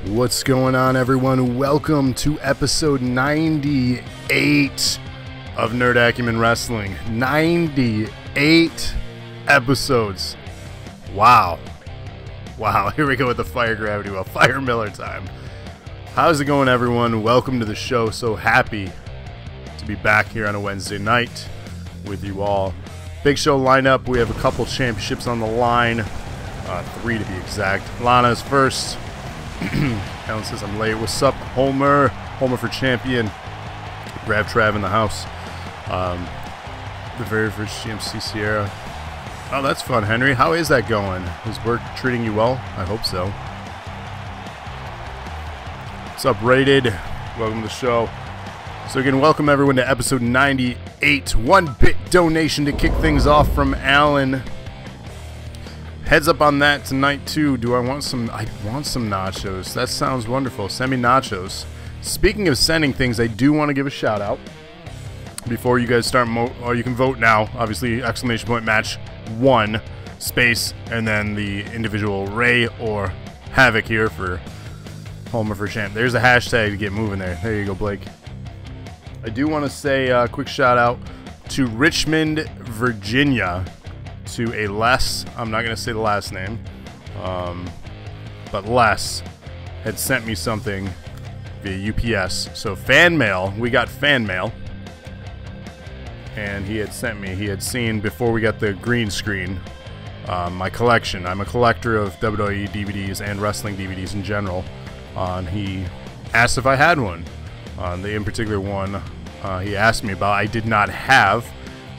What's going on, everyone? Welcome to episode 98 of Nerd Acumen Wrestling. 98 episodes. Wow. Here we go with the Fire Gravity Well. Fire Miller time. How's it going, everyone? Welcome to the show. So happy to be back here on a Wednesday night with you all. Big show lineup. We have a couple championships on the line. 3 to be exact. Lana's first. Alan says I'm late. What's up, Homer? Homer for champion. Grab Trav in the house. The very first GMC Sierra. Oh, that's fun, Henry. How is that going? Is work treating you well? I hope so. What's up, Rated? Welcome to the show. So again, welcome everyone to episode 98. 1-bit donation to kick things off from Alan. Heads up on that tonight too. Do I want some? I want some nachos. That sounds wonderful. Send me nachos. Speaking of sending things, I do want to give a shout out before you guys start. Or you can vote now. Obviously, exclamation point match 1 space and then the individual Ray or Havoc here for Homer for champ. There's a hashtag to get moving there. There you go, Blake. I do want to say a quick shout out to Richmond, Virginia. To a Les, I'm not going to say the last name, but Les had sent me something via UPS. So fan mail, we got fan mail, and he had sent me, he had seen before we got the green screen, my collection. I'm a collector of WWE DVDs and wrestling DVDs in general. He asked if I had one. The in particular one he asked me about, I did not have,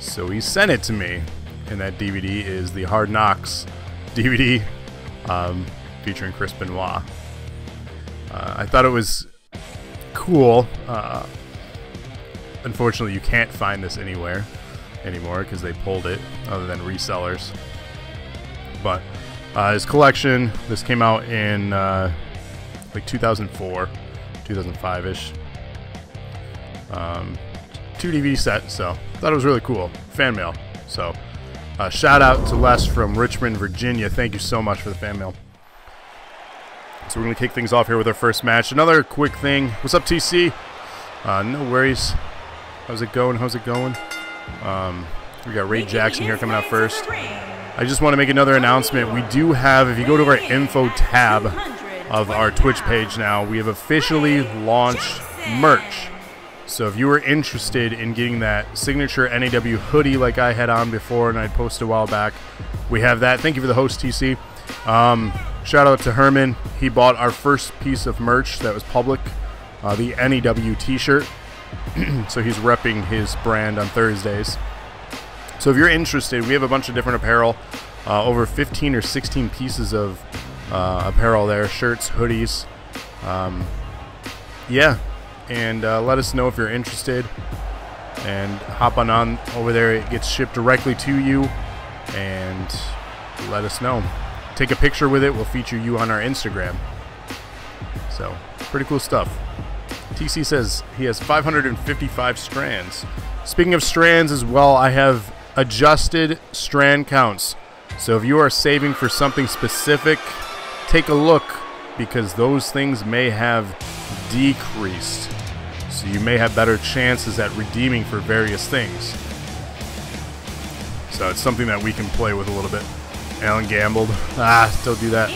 so he sent it to me. And that DVD is the Hard Knocks DVD featuring Chris Benoit. I thought it was cool. Unfortunately, you can't find this anywhere anymore because they pulled it, other than resellers. But his collection, this came out in like 2004, 2005-ish. 2 DVD set, so thought it was really cool. Fan mail. So shout out to Les from Richmond, Virginia. Thank you so much for the fan mail. So we're going to kick things off here with our first match. Another quick thing. What's up, TC? No worries. How's it going? We got Ray Jackson here coming out first. I just want to make another announcement. We do have, if you go to our info tab of our Twitch page now, we have officially launched merch. So if you were interested in getting that signature NAW hoodie like I had on before and I posted a while back, we have that. Thank you for the host, TC. Shout out to Herman. He bought our first piece of merch that was public, the NAW t-shirt. So he's repping his brand on Thursdays. So if you're interested, we have a bunch of different apparel, over 15 or 16 pieces of apparel there, shirts, hoodies. Yeah. And let us know if you're interested, and hop on over there. It gets shipped directly to you, and let us know. Take a picture with it. We'll feature you on our Instagram. So pretty cool stuff. TC says he has 555 strands. Speaking of strands as well, I have adjusted strand counts. So if you are saving for something specific, take a look, because those things may have decreased. So you may have better chances at redeeming for various things. So it's something that we can play with a little bit. Alan gambled. Don't do that.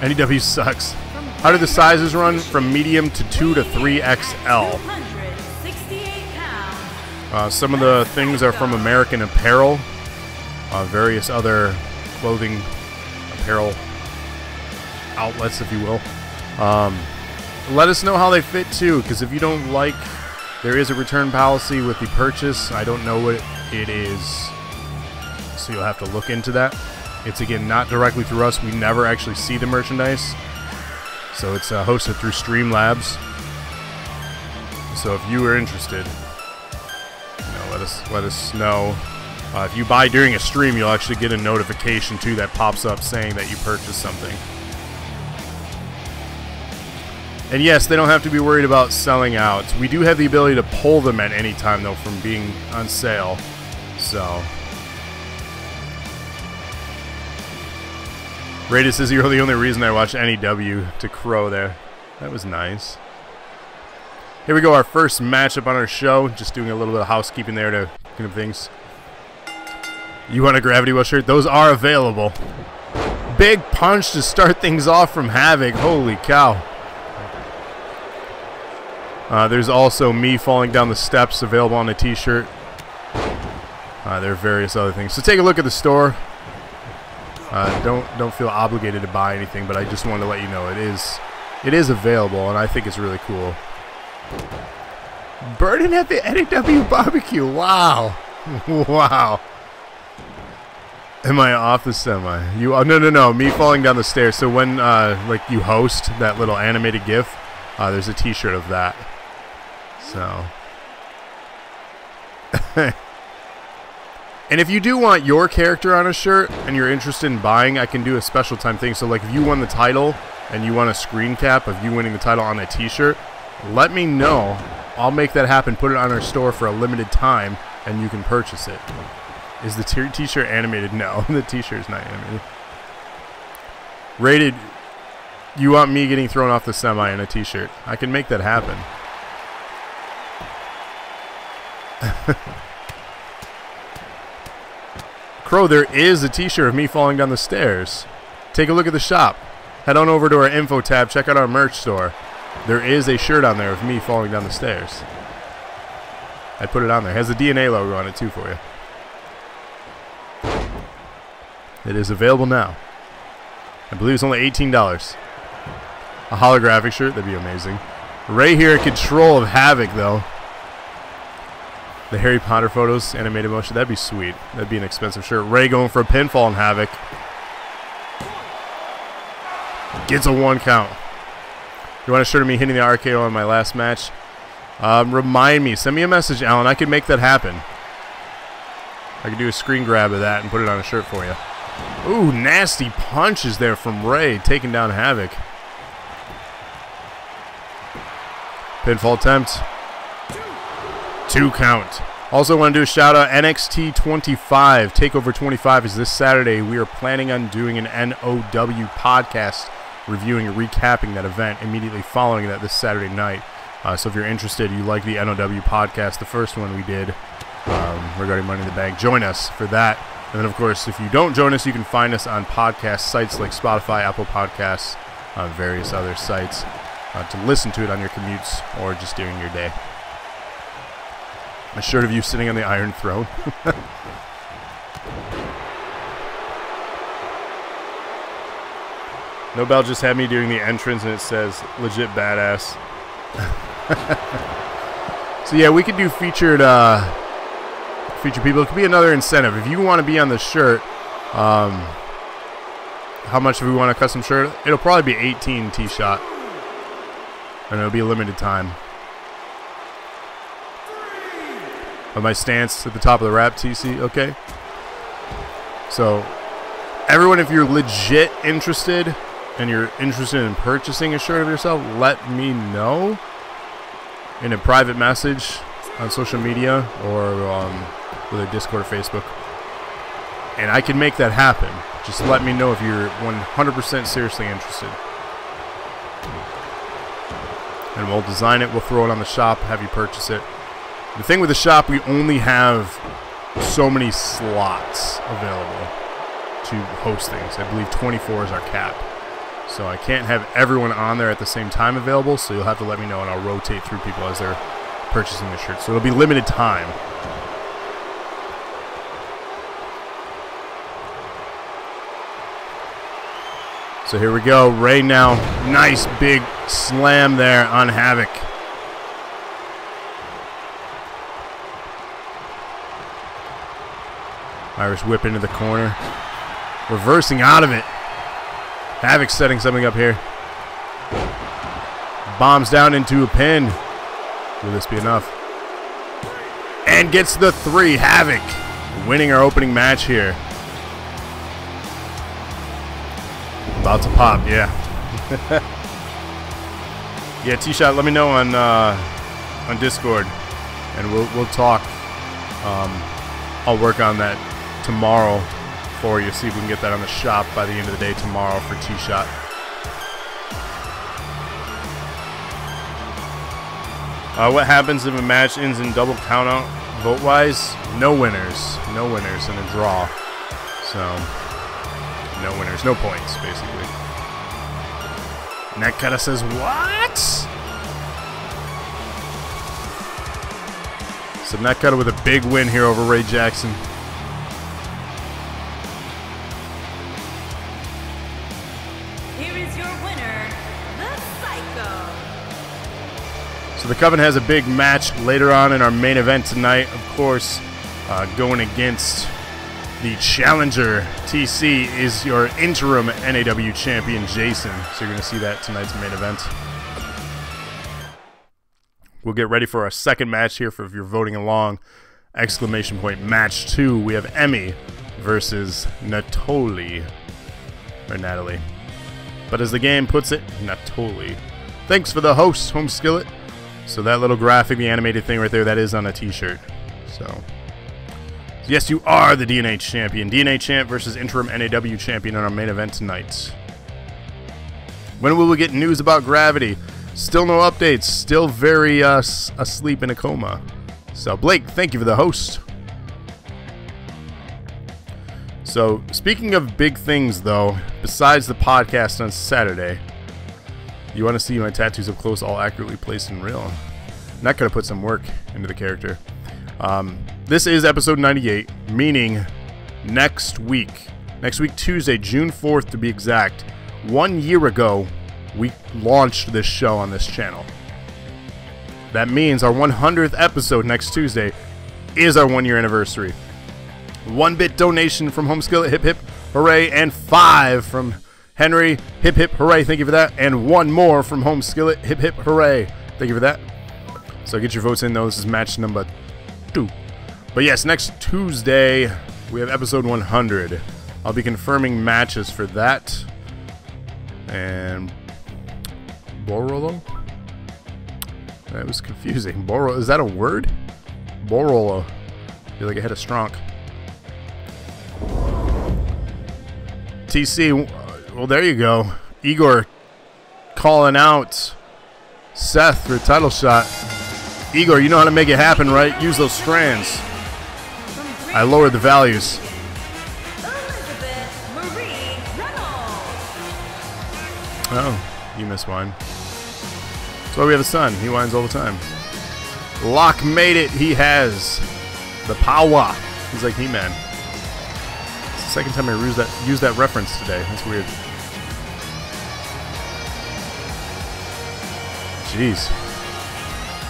NAW sucks. How do the sizes run? From medium to 2 to 3XL. Some of the things are from American Apparel. Various other clothing apparel outlets, if you will. Let us know how they fit too, because if you don't like, there is a return policy with the purchase. I don't know what it is, so you'll have to look into that. It's again not directly through us. We never actually see the merchandise, so it's hosted through Streamlabs. So if you are interested, let us know. If you buy during a stream, you'll actually get a notification too that pops up saying that you purchased something. And yes, they don't have to be worried about selling out. We do have the ability to pull them at any time, though, from being on sale. So Rated says you're the only reason I watch NAW to Crow there. That was nice. Here we go, our first matchup on our show. Just doing a little bit of housekeeping there to clean up things. You want a Gravity Well shirt? Those are available. Big punch to start things off from Havoc. Holy cow. There's also me falling down the steps available on a t-shirt. There are various other things. So take a look at the store. Don't feel obligated to buy anything, but I just wanted to let you know it is available, and I think it's really cool. Burning at the NAW barbecue. Wow. Wow. Am I off the semi? You? Oh, no. Me falling down the stairs. So when like you host that little animated GIF, there's a T-shirt of that. So. And if you do want your character on a shirt and you're interested in buying, I can do a special time thing. So like if you won the title and you want a screen cap of you winning the title on a T-shirt, let me know. I'll make that happen. Put it on our store for a limited time, and you can purchase it. Is the T-shirt animated? No, the T-shirt is not animated. Rated, you want me getting thrown off the semi in a T-shirt? I can make that happen. Crow, there is a T-shirt of me falling down the stairs. Take a look at the shop. Head on over to our info tab. Check out our merch store. There is a shirt on there of me falling down the stairs. I put it on there. It has the DNA logo on it too for you. It is available now. I believe it's only $18. A holographic shirt, that'd be amazing. Ray here in control of Havoc though. The Harry Potter photos, animated motion, that'd be sweet. That'd be an expensive shirt. Ray going for a pinfall in Havoc. Gets a 1 count. You want a shirt of me hitting the RKO on my last match? Remind me. Send me a message, Alan. I can make that happen. I can do a screen grab of that and put it on a shirt for you. Ooh, nasty punches there from Ray, taking down Havoc. Pinfall attempt. 2 count. Also want to do a shout out. NXT 25 Takeover 25 is this Saturday. We are planning on doing an NOW podcast, reviewing and recapping that event immediately following that this Saturday night. So if you're interested, you like the NOW podcast, the first one we did regarding Money in the Bank, join us for that. And then, of course, if you don't join us, you can find us on podcast sites like Spotify, Apple Podcasts, various other sites to listen to it on your commutes or just during your day. A shirt of you sitting on the Iron Throne. Nobel just had me doing the entrance and it says legit badass. So yeah, we could do featured people. It could be another incentive. If you want to be on the shirt, how much if we want a custom shirt? It'll probably be 18 T-shot. And it'll be a limited time. Of my stance at the top of the wrap, TC, okay? So, everyone, if you're legit interested and you're interested in purchasing a shirt of yourself, let me know in a private message on social media or with a Discord or Facebook. And I can make that happen. Just let me know if you're 100% seriously interested. And we'll design it, we'll throw it on the shop, have you purchase it. The thing with the shop, we only have so many slots available to host things. I believe 24 is our cap. So I can't have everyone on there at the same time available, so you'll have to let me know and I'll rotate through people as they're purchasing the shirt. So it'll be limited time. So here we go. Ray now. Nice big slam there on Havoc. Irish whip into the corner. Reversing out of it. Havoc setting something up here. Bombs down into a pin. Will this be enough? And gets the 3. Havoc winning our opening match here. About to pop, yeah. Yeah, T-Shot, let me know on Discord, and we'll talk. I'll work on that tomorrow for you. See if we can get that on the shop by the end of the day tomorrow for T-Shot. What happens if a match ends in double countout vote-wise? No winners. No winners and a draw. So, no winners. No points, basically. Nakata says, what? So Nakata with a big win here over Ray Jackson. Here is your winner, the Psycho. So the Coven has a big match later on in our main event tonight. Of course, going against the challenger. TC is your interim NAW champion, Jason. So you're going to see that tonight's main event. We'll get ready for our second match here for if you're voting along. Exclamation point match 2. We have Emmy versus Natalie. Or Natalie. But as the game puts it, Natalie. Thanks for the host, Home Skillet. So that little graphic, the animated thing right there, that is on a t-shirt. So yes, you are the DNA champion. DNA champ versus interim NAW champion in our main event tonight. When will we get news about Gravity? Still no updates. Still very asleep in a coma. So Blake, thank you for the host. So speaking of big things though, besides the podcast on Saturday, you want to see my tattoos up close, all accurately placed and real. I'm not going to put some work into the character. This is episode 98, meaning next week Tuesday, June 4th to be exact, 1 year ago, we launched this show on this channel. That means our 100th episode next Tuesday is our 1 year anniversary. 1-bit donation from Home Skillet, hip hip hooray, and 5 from Henry, hip hip hooray, thank you for that, and 1 more from Home Skillet, hip hip hooray, thank you for that. So get your votes in though, this is match number 2. But yes, next Tuesday we have episode 100. I'll be confirming matches for that. And Borolo? That was confusing. Borolo, is that a word? Borolo. I feel like I had a Stronk. TC, well there you go. Igor calling out Seth for a title shot. Igor, you know how to make it happen, right? Use those strands. I lowered the values. Oh, you missed one. That's why we have a son. He whines all the time. Locke made it. He has the power. He's like He-Man. It's the second time I used that reference today. That's weird. Jeez.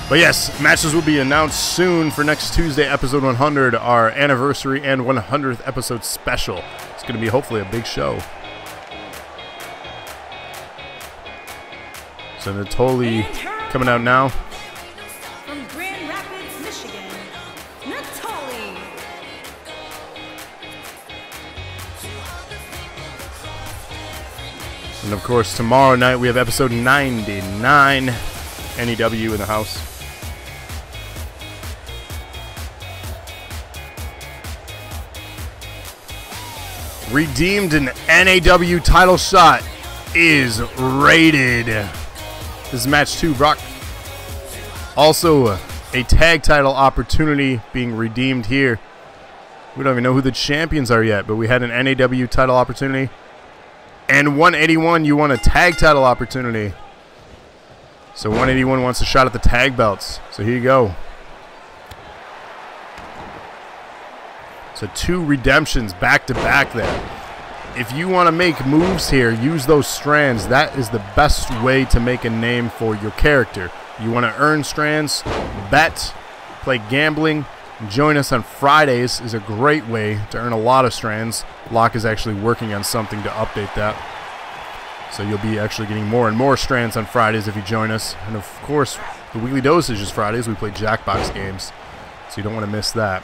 But yes, matches will be announced soon for next Tuesday, episode 100, our anniversary and 100th episode special. It's going to be hopefully a big show. So Natalie coming out now. From Grand Rapids, Michigan, Natalie. And of course, tomorrow night we have episode 99, NEW in the house. Redeemed an NAW title shot is rated. This is match 2, Brock. Also, a tag title opportunity being redeemed here. We don't even know who the champions are yet, but we had an NAW title opportunity. And 181, you won a tag title opportunity. So 181 wants a shot at the tag belts. So here you go. So 2 redemptions back to back there. If you want to make moves here, use those strands. That is the best way to make a name for your character. You want to earn strands, bet, play gambling, join us on Fridays is a great way to earn a lot of strands. Locke is actually working on something to update that. So you'll be actually getting more and more strands on Fridays if you join us. And of course, the weekly dosage is Fridays. We play Jackbox games, so you don't want to miss that.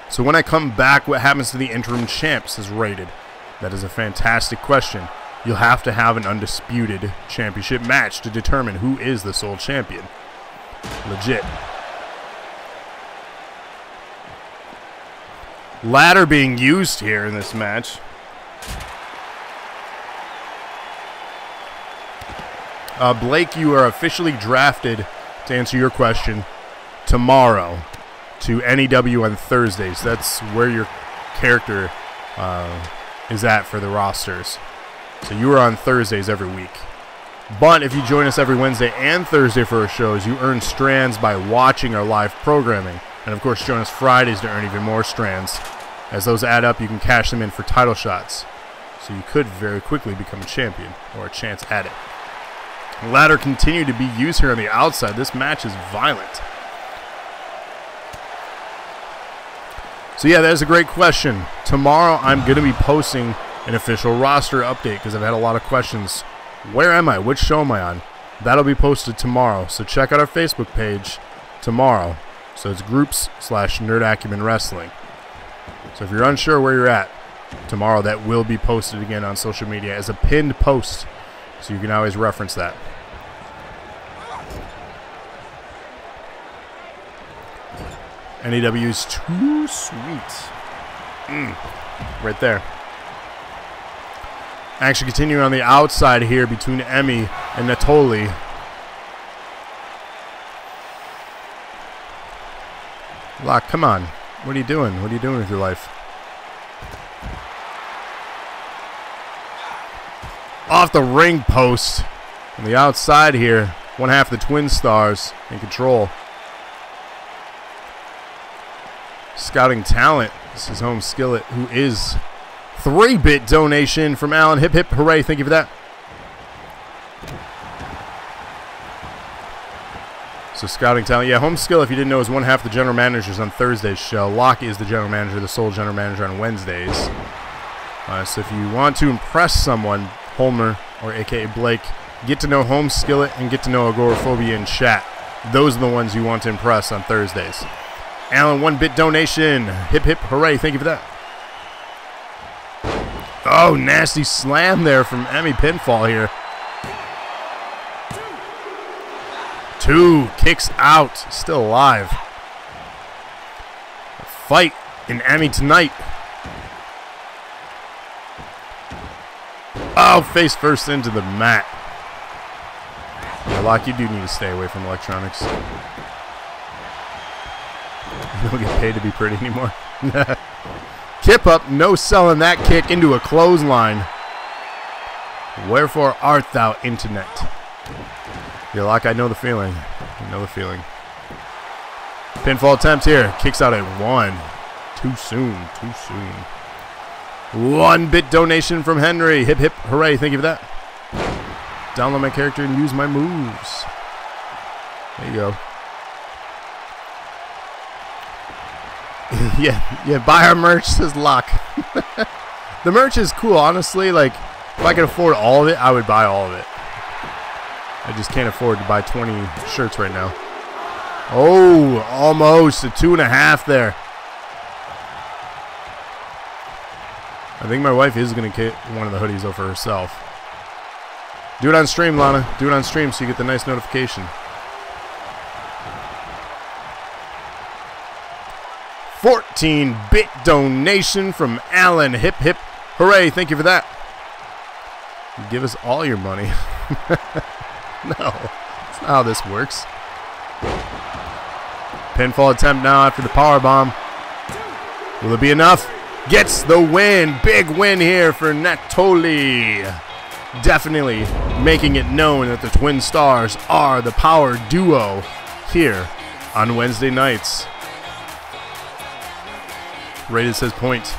So when I come back, what happens to the interim champs is rated? That is a fantastic question. You'll have to have an undisputed championship match to determine who is the sole champion. Legit. Ladder being used here in this match. Blake, you are officially drafted, to answer your question, tomorrow to NAW on Thursdays. That's where your character is at for the rosters. So you are on Thursdays every week. But if you join us every Wednesday and Thursday for our shows, you earn strands by watching our live programming. And of course, join us Fridays to earn even more strands. As those add up, you can cash them in for title shots. So you could very quickly become a champion, or a chance at it. Ladder continued to be used here on the outside. This match is violent. So yeah, that is a great question. Tomorrow I'm going to be posting an official roster update because I've had a lot of questions. Where am I? Which show am I on? That'll be posted tomorrow. So check out our Facebook page tomorrow. So it's groups/Nerd Acumen Wrestling. So if you're unsure where you're at, tomorrow that will be posted again on social media as a pinned post. So you can always reference that. NAW's too sweet. Right there. Actually continuing on the outside here between Emmy and Natoli. Locke, come on. What are you doing? What are you doing with your life? Off the ring post. On the outside here. One half of the Twin Stars in control. Scouting talent. This is Home Skillet, who is 3-bit donation from Alan. Hip hip hooray. Thank you for that. So scouting talent. Yeah, Home Skill, if you didn't know, is one half the general managers on Thursday's show. Locke is the general manager, the sole general manager on Wednesdays. So if you want to impress someone, Homer, or a.k.a. Blake, get to know Home Skillet and get to know Agoraphobia in chat. Those are the ones you want to impress on Thursdays. Alan, 1-bit donation. Hip hip hooray. Thank you for that. Oh, nasty slam there from Emmy. Pinfall here. 2 kicks out. Still alive. A fight in Emmy tonight. Oh, face first into the mat. Yeah, Locke, you do need to stay away from electronics. You don't get paid to be pretty anymore. Kip up, no selling that kick into a clothesline. Wherefore art thou, internet? Yeah, Locke, I know the feeling. I know the feeling. Pinfall attempt here. Kicks out at 1. Too soon. Too soon. 1-bit donation from Henry. Hip hip hooray. Thank you for that. Download my character and use my moves. There you go. yeah, buy our merch, says Locke. The merch is cool, honestly. Like, if I could afford all of it, I would buy all of it. I just can't afford to buy 20 shirts right now. Oh, almost a 2.5 there. I think my wife is going to get one of the hoodies over herself. Do it on stream, Lana. Do it on stream so you get the nice notification. 14-bit donation from Alan. Hip hip hooray. Thank you for that. Give us all your money. No, that's not how this works. Pinfall attempt now after the powerbomb. Will it be enough? Gets the win. Big win here for Natoli. Definitely making it known that the Twin Stars are the power duo here on Wednesday nights. Rated says point.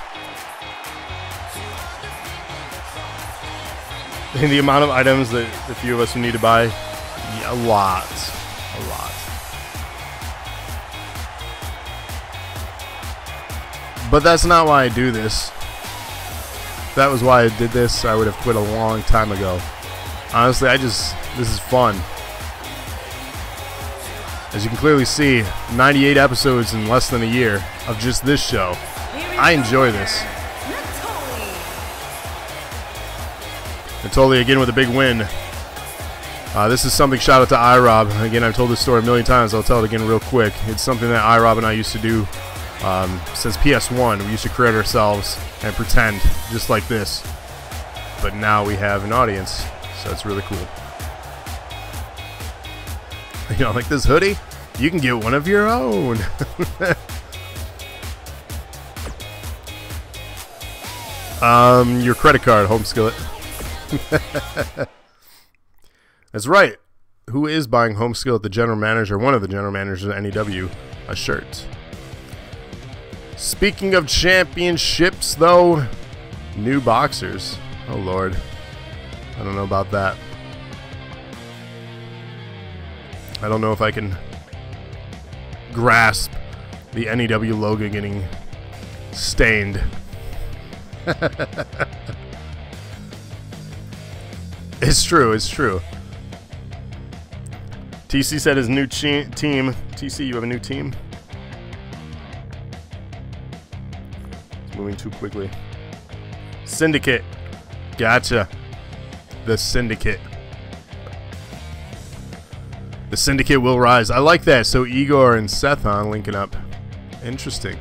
And the amount of items that the few of us who need to buy, yeah, a lot. A lot. But that's not why I do this. If that was why I did this, I would have quit a long time ago. Honestly, this is fun. As you can clearly see, 98 episodes in less than a year of just this show. I enjoy this. Natoli again with a big win. This is something, shout out to iRob. Again, I've told this story a million times. I'll tell it again real quick. It's something that iRob and I used to do Since PS1, we used to create ourselves and pretend just like this. But now we have an audience, so it's really cool. You know, like this hoodie, you can get one of your own. Your credit card, home skillet. That's right. Who is buying home skillet? The general manager, one of the general managers of NAW, a shirt. Speaking of championships, though, new boxers. Oh Lord, I don't know about that. I don't know if I can grasp the NAW logo getting stained. It's true, it's true. TC said his new team. TC, you have a new team? It's moving too quickly. Syndicate. Gotcha. The Syndicate. The Syndicate will rise. I like that. So Igor and Sethon linking up. Interesting.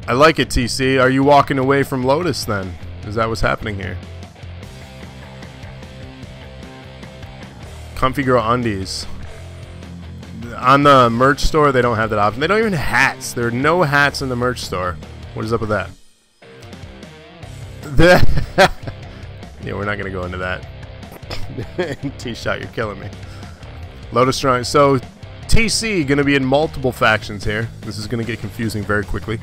I like it, TC. Are you walking away from Lotus then? Is that what's happening here? Comfy Girl Undies. On the merch store, they don't have that option. They don't even have hats. There are no hats in the merch store. What is up with that? Yeah, we're not going to go into that. T-Shot, you're killing me. Lotus Strong. So, TC going to be in multiple factions here. This is going to get confusing very quickly.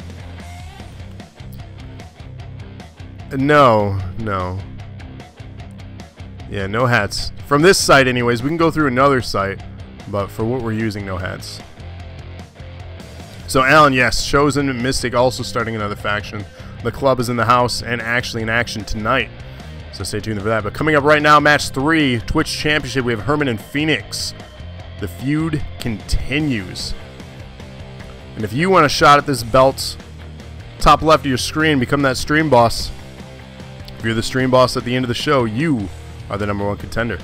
No. Yeah, no hats. From this site, anyways. We can go through another site, but for what we're using, no hats. So, Alan, yes. Chosen and Mystic also starting another faction. The club is in the house and actually in action tonight. So stay tuned for that. But coming up right now, match 3, Twitch Championship. We have Herman and Phoenix. The feud continues. And if you want a shot at this belt, top left of your screen, become that stream boss. If you're the stream boss at the end of the show, you are the #1 contender.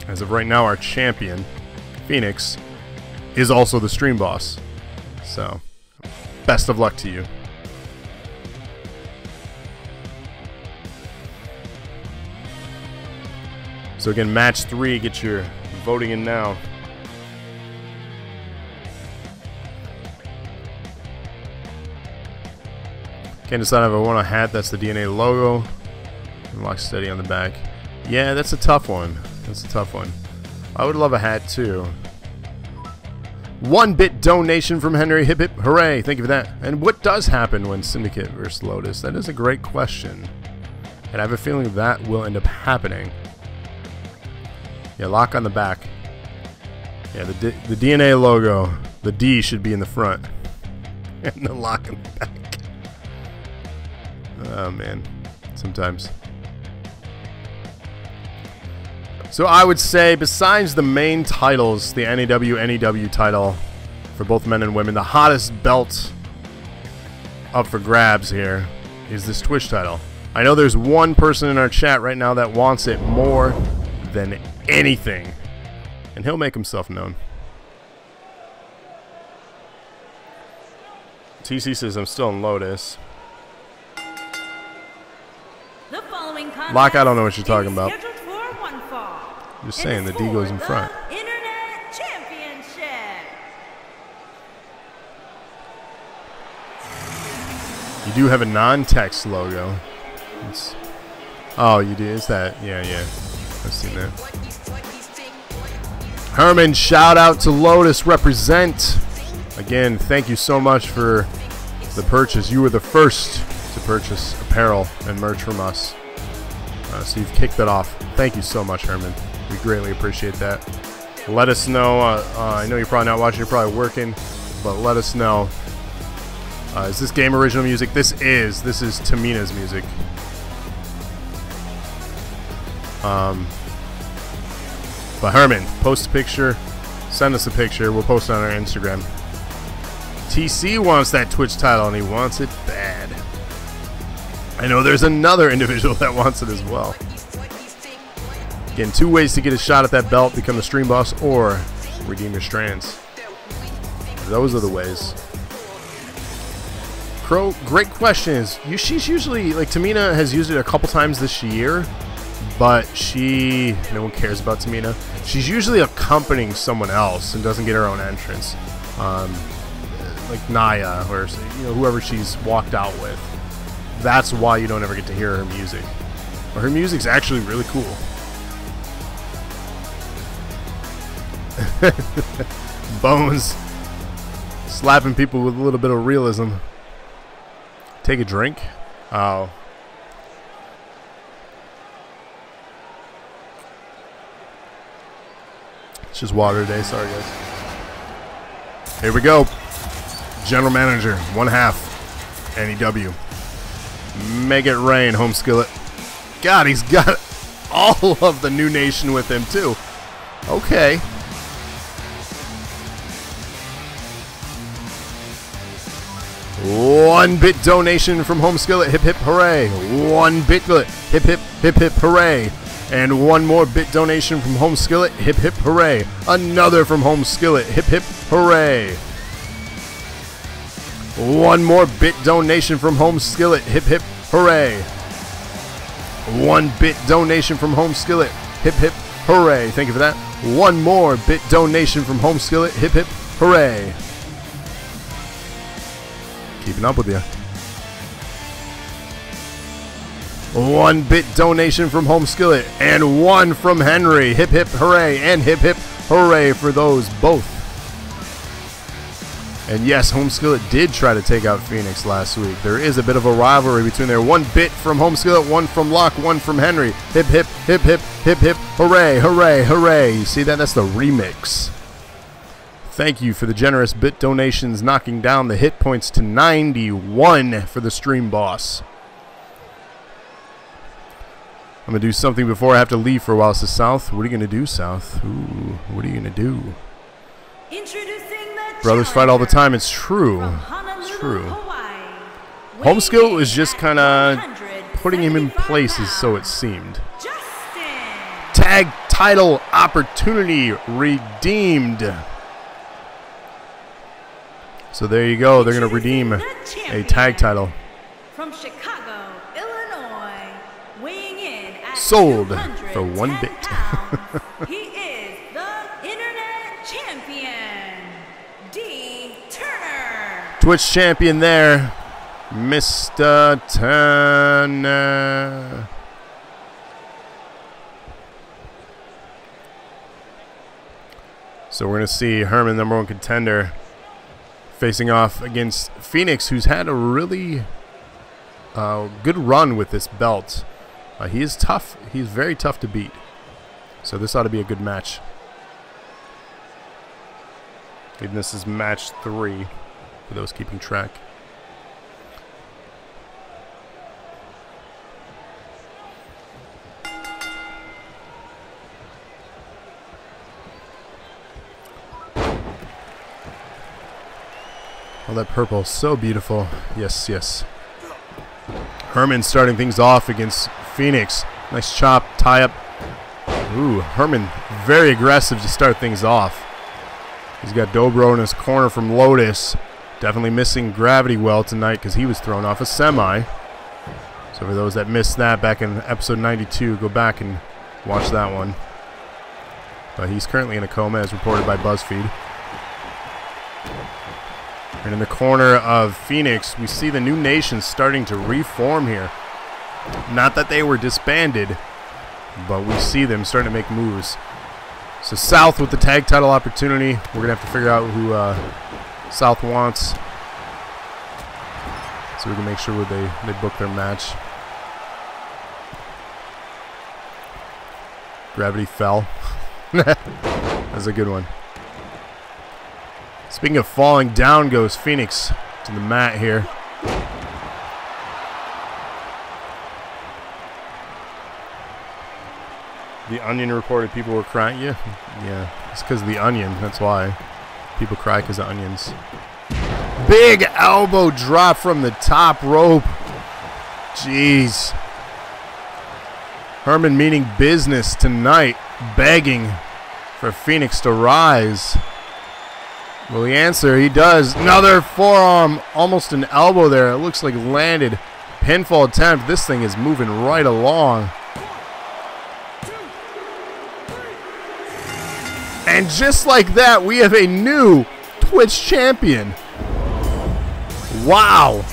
As of right now, our champion, Phoenix, is also the stream boss. So, best of luck to you. So again, match 3, get your voting in now. Can't decide if I want a hat. That's the DNA logo. And lock steady on the back. Yeah, that's a tough one. That's a tough one. I would love a hat too. 1-bit donation from Henry. Hip hip hooray. Thank you for that. And what does happen when Syndicate versus Lotus? That is a great question. And I have a feeling that will end up happening. Yeah, lock on the back. Yeah, the DNA logo. The D should be in the front. And the lock on the back. Oh, man. Sometimes. So I would say, besides the main titles, the NAW title for both men and women, the hottest belt up for grabs here is this Twitch title. I know there's one person in our chat right now that wants it more than anything, and he'll make himself known. TC says I'm still in Lotus. Lock, I don't know what you're talking about. Just saying, the D goes in front. Internet Championship. You do have a non-text logo. Oh, you do? Is that? Yeah. I've seen that. Herman, shout out to Lotus. Represent. Again, thank you so much for the purchase. You were the first to purchase apparel and merch from us. So you've kicked it off. Thank you so much, Herman. We greatly appreciate that. Let us know. I know you're probably not watching. You're probably working. But let us know. Is this game original music? This is Tamina's music. But Herman, post a picture, send us a picture, we'll post it on our Instagram. TC wants that Twitch title and he wants it bad. I know there's another individual that wants it as well. Again, 2 ways to get a shot at that belt: become the stream boss or redeem your strands. Those are the ways. Crow, great question. She's usually, like, Tamina has used it a couple times this year, but no one cares about Tamina. She's usually accompanying someone else and doesn't get her own entrance. Like NAW or whoever she's walked out with. That's why you don't ever get to hear her music. But her music's actually really cool. Bones slapping people with a little bit of realism. Take a drink. Oh. It's just water today. Sorry, guys. Here we go. General Manager, 1/2. NAW. Make it rain, home skillet. God, he's got all of the new nation with him, too. Okay. One-bit donation from home skillet. Hip, hip, hooray. 1-bit skillet. Hip, hip, hip, hip, hooray. And one more bit donation from home skillet. Hip, hip, hooray. Another from home skillet. Hip, hip, hooray. One more bit donation from home skillet. Hip, hip, hooray. 1-bit donation from home skillet. Hip, hip, hooray. Thank you for that. One more bit donation from home skillet. Hip, hip, hooray. Keeping up with you. 1-bit donation from home skillet and one from Henry. Hip, hip, hooray. And hip, hip, hooray for those both. And yes, home skillet did try to take out Phoenix last week. There is a bit of a rivalry between there. 1 bit from home skillet, 1 from Locke, 1 from Henry. Hip, hip, hip, hip, hip, hip, hooray, hooray, hooray. You see that? That's the remix. Thank you for the generous bit donations, knocking down the hit points to 91 for the stream boss. I'm going to do something before I have to leave for a while. So South, what are you going to do, South? Ooh, what are you going to do? Introducing the Brothers fight all the time. It's true. It's true. Home skill was just kind of putting him in places, so it seemed. Tag title opportunity redeemed. So there you go. They're going to redeem a tag title. From Chicago, Illinois, weighing in at sold for 1 bit. He is the Internet Champion, D. Turner. Twitch champion there, Mr. Turner. So we're going to see Herman, #1 contender, facing off against Phoenix, who's had a really good run with this belt. He is tough. He's very tough to beat. So this ought to be a good match. Even this is match 3 for those keeping track. Oh, that purple, so beautiful. Yes, yes. Herman starting things off against Phoenix. Nice chop, tie up. Ooh, Herman very aggressive to start things off. He's got Dobro in his corner from Lotus. Definitely missing Gravity well tonight because he was thrown off a semi. So for those that missed that back in episode 92, go back and watch that one. But he's currently in a coma as reported by BuzzFeed. And in the corner of Phoenix, we see the new nation starting to reform here. Not that they were disbanded, but we see them starting to make moves. So South with the tag title opportunity. We're going to have to figure out who South wants, so we can make sure they book their match. Gravity fell. That's a good one. Speaking of falling, down goes Phoenix to the mat here. The Onion reported people were crying. Yeah, it's because of the Onion. That's why people cry, because of onions. Big elbow drop from the top rope. Jeez. Herman meaning business tonight, begging for Phoenix to rise. Will he answer? He does. Another forearm, almost an elbow there. It looks like landed. Pinfall attempt. This thing is moving right along. And just like that, we have a new Twitch champion. Wow.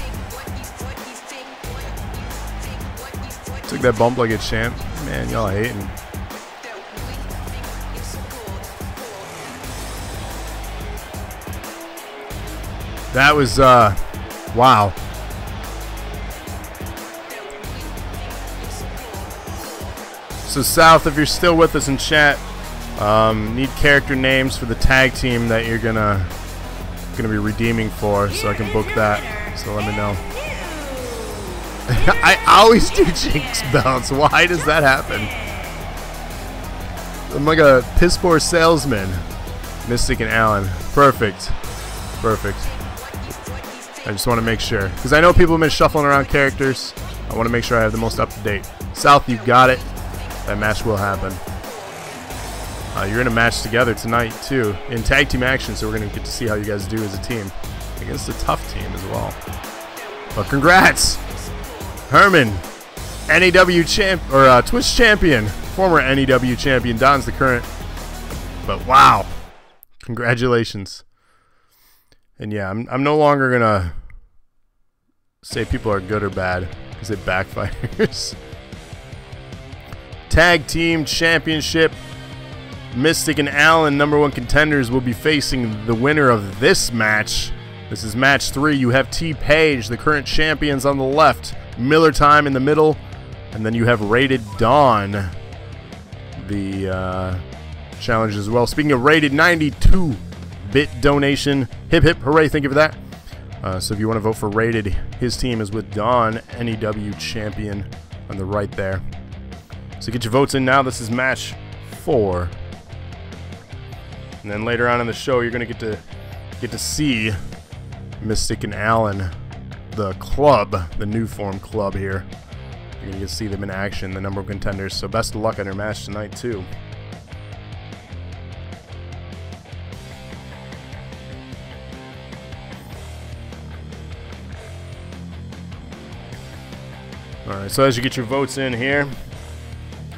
Took that bump like a champ. Man, y'all hating. That was, wow. So South, if you're still with us in chat, need character names for the tag team that you're gonna be redeeming for, so I can book that. So let me know. I always do jinx belts. Why does that happen? I'm like a piss poor salesman. Mystic and Allen. Perfect. Perfect. I just want to make sure, because I know people have been shuffling around characters. I want to make sure I have the most up to date. South, you got it. That match will happen. You're in a match together tonight too, in tag team action. So we're gonna get to see how you guys do as a team against a tough team as well. But congrats, Herman, NAW champ or Twitch champion, former NAW champion. Don's the current. But wow, congratulations. And yeah, I'm no longer gonna say people are good or bad because it backfires. Tag team championship. Mystic and Allen, #1 contenders, will be facing the winner of this match. This is match 3. You have T-Page, the current champions, on the left, Miller Time in the middle, and then you have Rated Dawn, the challenge as well. Speaking of Rated, 92-bit donation. Hip hip hooray, thank you for that. So if you want to vote for Rated, his team is with Dawn, NAW champion, on the right there. So get your votes in now. This is match 4. And then later on in the show, you're gonna get to see Mystic and Allen, the club, the new form club here. You're gonna get to see them in action, the #1 contenders. So best of luck on their match tonight too. All right. So as you get your votes in here.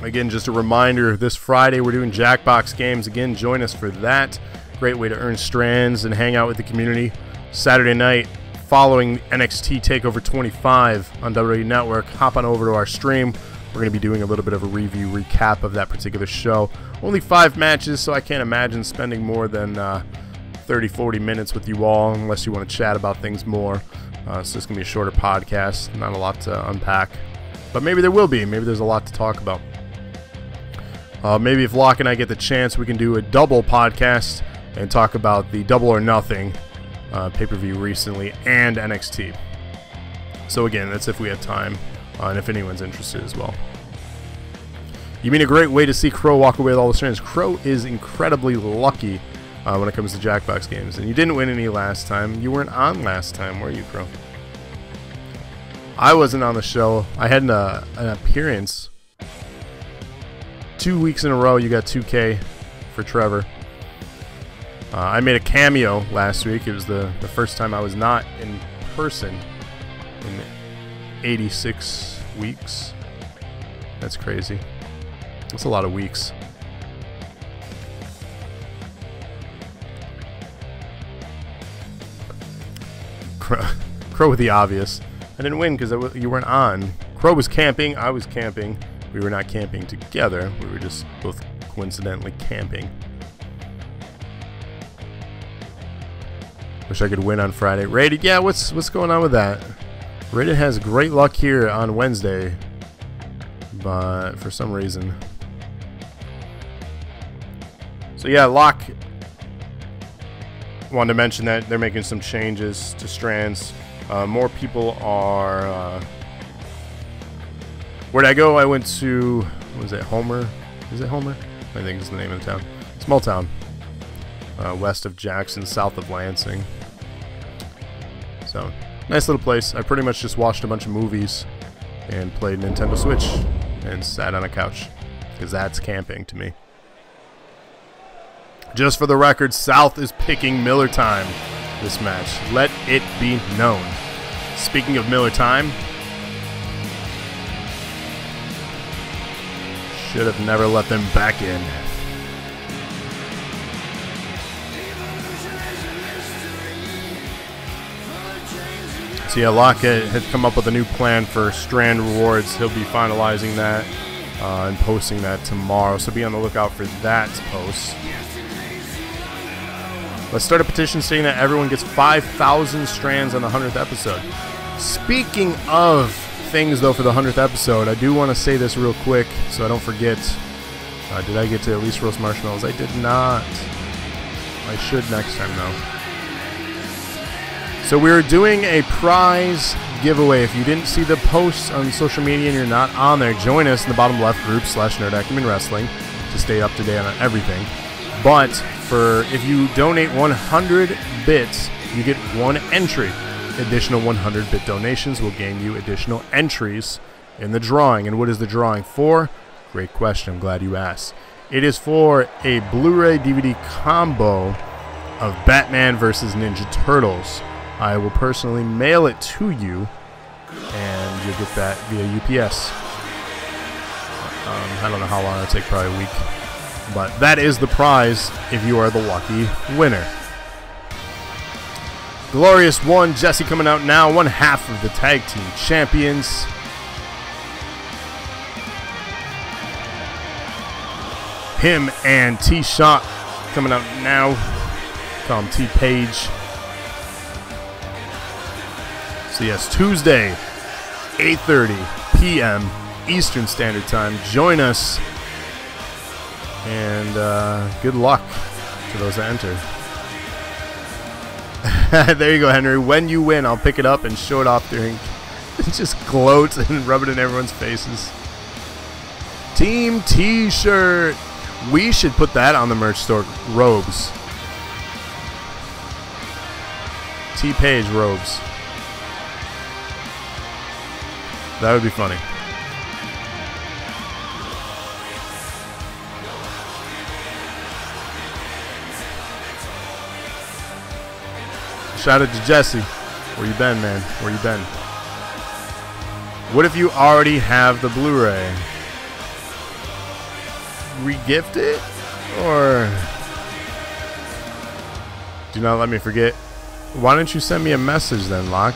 Again, just a reminder, this Friday we're doing Jackbox games. Again, join us for that. Great way to earn strands and hang out with the community. Saturday night, following NXT TakeOver 25 on WWE Network, hop on over to our stream. We're going to be doing a little bit of a review recap of that particular show. Only 5 matches, so I can't imagine spending more than 30-40 minutes with you all, unless you want to chat about things more. So it's going to be a shorter podcast, not a lot to unpack. But maybe there will be. Maybe there's a lot to talk about. Maybe if Locke and I get the chance, we can do a double podcast and talk about the Double or Nothing pay-per-view recently and NXT. So again, that's if we have time and if anyone's interested as well. You mean a great way to see Crow walk away with all the strands. Crow is incredibly lucky when it comes to Jackbox games. And you didn't win any last time. You weren't on last time, were you, Crow? I wasn't on the show. I had an appearance. 2 weeks in a row, you got 2K for Trevor. I made a cameo last week. It was the first time I was not in person in 86 weeks. That's crazy. That's a lot of weeks. Crow with the obvious. I didn't win because you weren't on. Crow was camping. I was camping. We were not camping together. We were just both coincidentally camping. Wish I could win on Friday. Rated, yeah, what's going on with that? Rated has great luck here on Wednesday, but for some reason. So yeah, Locke wanted to mention that they're making some changes to strands. More people are... Where'd I go? I went to, what was it, Homer? Is it Homer? I think is the name of the town. Small town. West of Jackson, south of Lansing. So, nice little place. I pretty much just watched a bunch of movies and played Nintendo Switch and sat on a couch. Because that's camping to me. Just for the record, South is picking Miller Time this match. Let it be known. Speaking of Miller Time, should have never let them back in. So yeah, Lockett had come up with a new plan for Strand rewards. He'll be finalizing that and posting that tomorrow. So be on the lookout for that post. Let's start a petition stating that everyone gets 5,000 strands on the 100th episode. Speaking of things, though, for the 100th episode, I do want to say this real quick so I don't forget. Did I get to at least roast marshmallows? I did not. I should next time, though. So we're doing a prize giveaway. If you didn't see the posts on social media and you're not on there, join us in the bottom left group / Nerd Acumen Wrestling to stay up to date on everything. But if you donate 100 bits, you get one entry. Additional 100-bit donations will gain you additional entries in the drawing. And what is the drawing for? Great question. I'm glad you asked. It is for a Blu-ray DVD combo of Batman vs. Ninja Turtles. I will personally mail it to you, and you'll get that via UPS. I don't know how long it'll take, probably a week. But that is the prize if you are the lucky winner. Glorious One, Jesse coming out now, one half of the tag team champions. Him and T-Shot coming out now. Call him T-Page. So yes, Tuesday, 8:30 p.m. Eastern Standard Time. Join us. And good luck to those that enter. There you go, Henry. When you win, I'll pick it up and show it off during. Just gloat and rub it in everyone's faces. Team T-shirt. We should put that on the merch store. Robes. T-Page robes. That would be funny. Shout out to Jesse. Where you been, man? Where you been? What if you already have the Blu-ray? Re-gift it? Or do not let me forget. Why don't you send me a message then, Locke?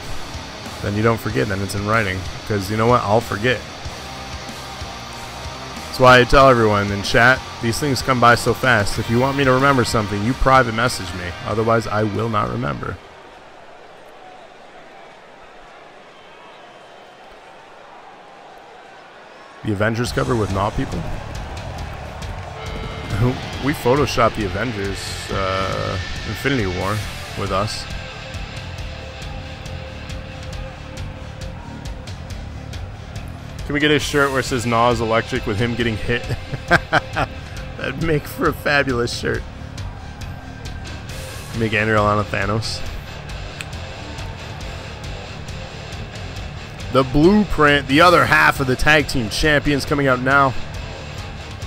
Then you don't forget, then it's in writing. Because you know what? I'll forget. That's why I tell everyone in chat, these things come by so fast. If you want me to remember something, you private message me. Otherwise, I will not remember. The Avengers cover with NAW people? We photoshopped the Avengers Infinity War with us. Can we get a shirt where it says NAW is electric with him getting hit? That'd make for a fabulous shirt. Make Andrew Alana Thanos. The Blueprint, the other half of the tag team champions, coming out now.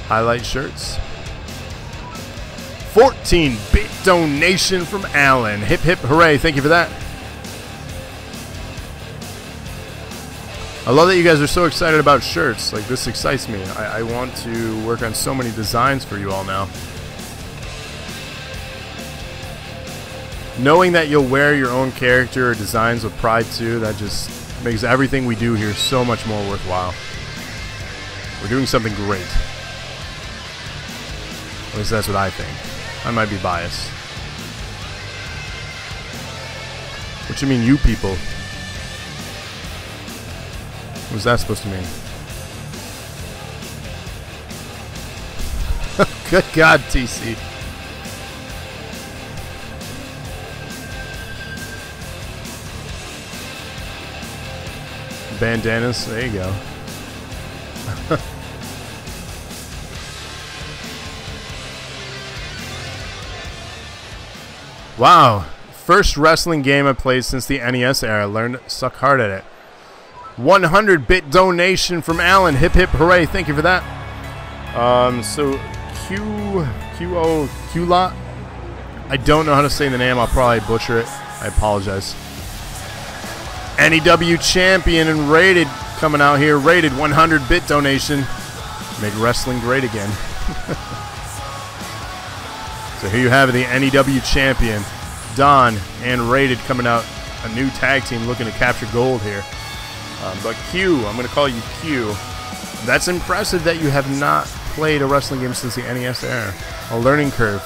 Highlight shirts. 14-bit donation from Alan. Hip hip hooray, thank you for that. I love that you guys are so excited about shirts. Like, this excites me. I want to work on so many designs for you all now. Knowing that you'll wear your own character or designs with pride too, that just makes everything we do here so much more worthwhile. We're doing something great. At least that's what I think. I might be biased. What you mean, you people? What's that supposed to mean? Good God, TC. Bandanas, there you go. Wow. First wrestling game I played since the NES era. Learned to suck hard at it. 100-bit donation from Alan. Hip hip hooray. Thank you for that. So Q-Lot. I don't know how to say the name. I'll probably butcher it. I apologize. NAW champion and Rated coming out here. Rated 100-bit donation. Make wrestling great again. So here you have it, the NAW champion, Don and Rated coming out. A new tag team looking to capture gold here. But Q, I'm going to call you Q. That's impressive that you have not played a wrestling game since the NES era. A learning curve.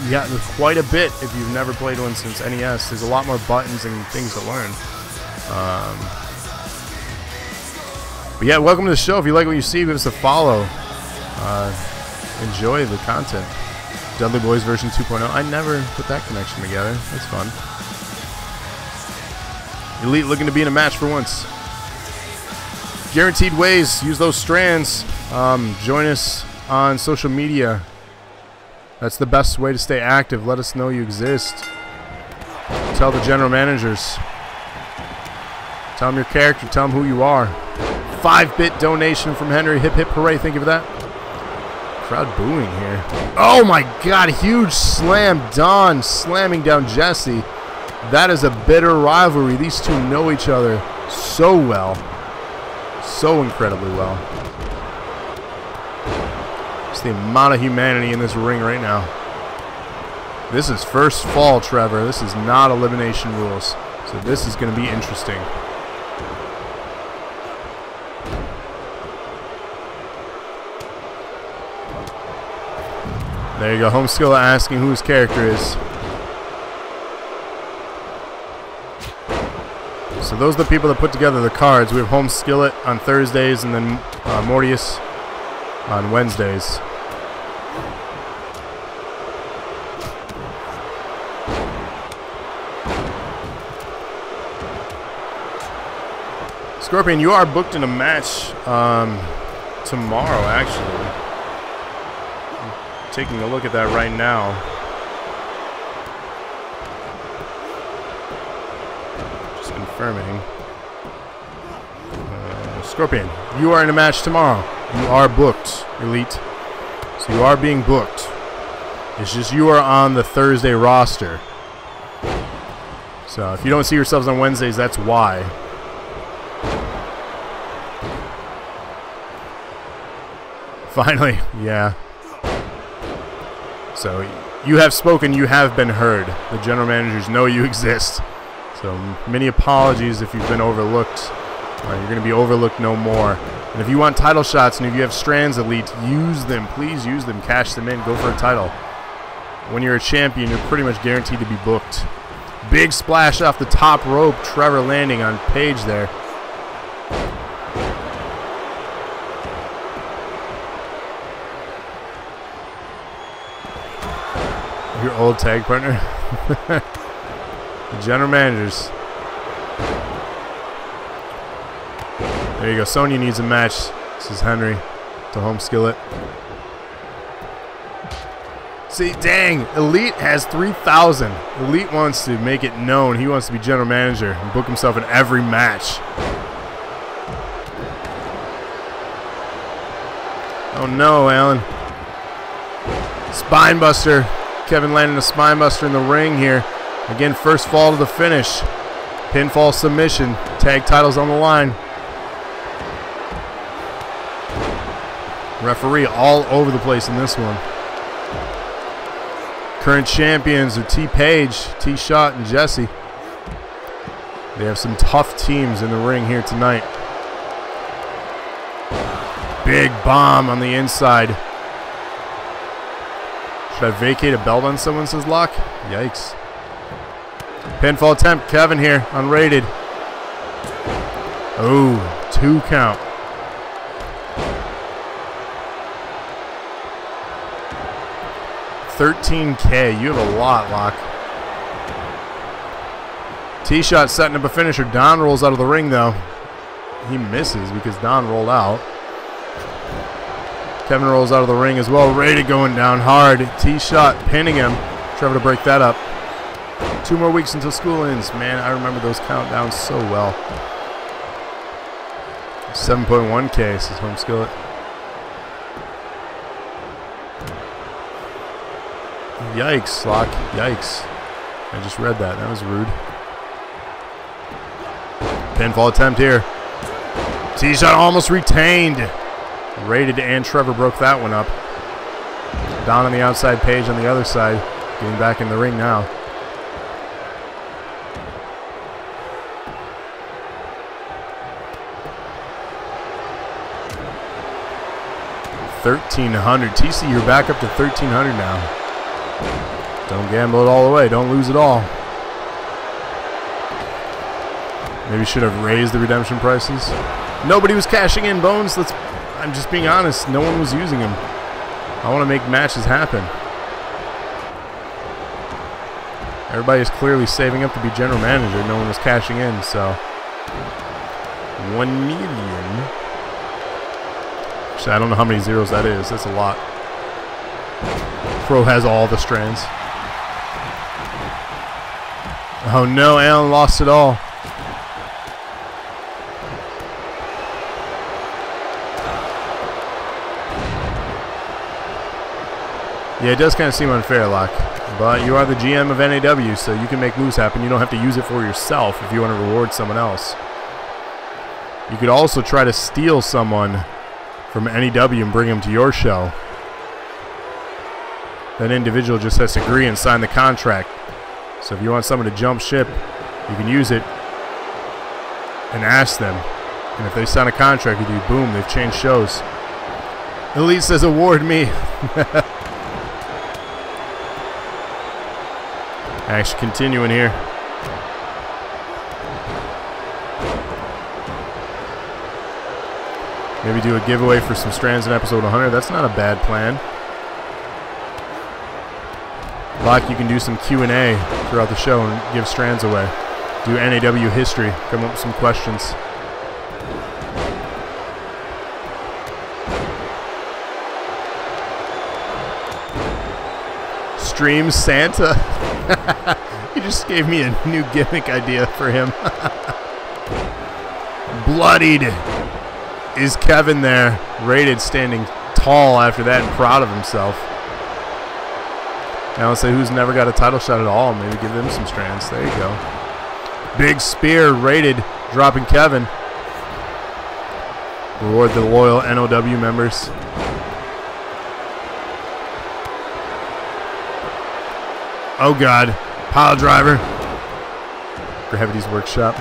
Yeah, quite a bit if you've never played one since NES. There's a lot more buttons and things to learn. But yeah, welcome to the show. If you like what you see, give us a follow. Enjoy the content. Dudley Boys version 2.0. I never put that connection together. That's fun. Elite looking to be in a match for once. Guaranteed ways. Use those strands. Join us on social media. That's the best way to stay active. Let us know you exist. Tell the general managers. Tell them your character. Tell them who you are. 5-bit donation from Henry. Hip hip hooray. Thank you for that. Crowd booing here. Oh my god. Huge slam. Don slamming down Jesse. That is a bitter rivalry. These two know each other so well. So incredibly well. Just the amount of humanity in this ring right now. This is first fall, Trevor. This is not elimination rules. So this is going to be interesting. There you go. Home Skillet asking who his character is. So those are the people that put together the cards. We have Home Skillet on Thursdays and then Mortius on Wednesdays. Scorpion, you are booked in a match tomorrow, actually. I'm taking a look at that right now. Confirming. Scorpion, you are in a match tomorrow. You are booked, Elite. So you are being booked. It's just you are on the Thursday roster. So if you don't see yourselves on Wednesdays, that's why. Finally, yeah. So you have spoken, you have been heard. The general managers know you exist. So many apologies if you've been overlooked. You're going to be overlooked no more. And if you want title shots and if you have strands, Elite, use them. Please use them. Cash them in. Go for a title. When you're a champion, you're pretty much guaranteed to be booked. Big splash off the top rope. Trevor landing on Paige there. Your old tag partner. The general managers. There you go. Sonya needs a match. This is Henry to Home Skillet. See, dang. Elite has 3,000. Elite wants to make it known. He wants to be general manager and book himself in every match. Oh no, Alan. Spinebuster. Kevin landing a spinebuster in the ring here. Again, first fall to the finish. Pinfall submission. Tag titles on the line. Referee all over the place in this one. Current champions are T-Page, T-Shot, and Jesse. They have some tough teams in the ring here tonight. Big bomb on the inside. Should I vacate a belt on someone, says Locke? Yikes. Pinfall attempt, Kevin here, unrated. Oh, 2 count. $13K, you have a lot, Locke. T-Shot setting up a finisher. Don rolls out of the ring, though. He misses because Don rolled out. Kevin rolls out of the ring as well. Rated going down hard. T-Shot pinning him. Trevor to break that up. 2 more weeks until school ends. Man, I remember those countdowns so well. 7.1K, says Home Skillet. Yikes, Locke. Yikes. I just read that. That was rude. Pinfall attempt here. T-shot almost retained. Rated and Trevor broke that one up. Down on the outside, Page on the other side. Getting back in the ring now. $1,300. TC, you're back up to $1,300 now. Don't gamble it all away. Don't lose it all. Maybe should have raised the redemption prices. Nobody was cashing in, Bones. I'm just being honest. No one was using them. I want to make matches happen. Everybody is clearly saving up to be general manager. No one was cashing in, so 1 million. Actually, I don't know how many zeros that is. That's a lot. Pro has all the strands. Oh no, Alan lost it all. Yeah, it does kind of seem unfair, Locke. But you are the GM of NAW, so you can make moves happen. You don't have to use it for yourself if you want to reward someone else. You could also try to steal someone from NAW and bring him to your show. That individual just has to agree and sign the contract. So if you want someone to jump ship, you can use it and ask them. And if they sign a contract with you, boom, they've changed shows. Elite says award me. Actually continuing here. Maybe do a giveaway for some strands in episode 100. That's not a bad plan. Locke, you can do some Q&A throughout the show and give strands away. Do NAW history. Come up with some questions. Stream Santa. You just gave me a new gimmick idea for him. Bloodied is Kevin there. Rated standing tall after that and proud of himself. Now let's say who's never got a title shot at all. Maybe give them some strands. There you go. Big Spear, Rated, dropping Kevin. Reward the loyal NOW members. Oh God, pile driver. Gravity's workshop.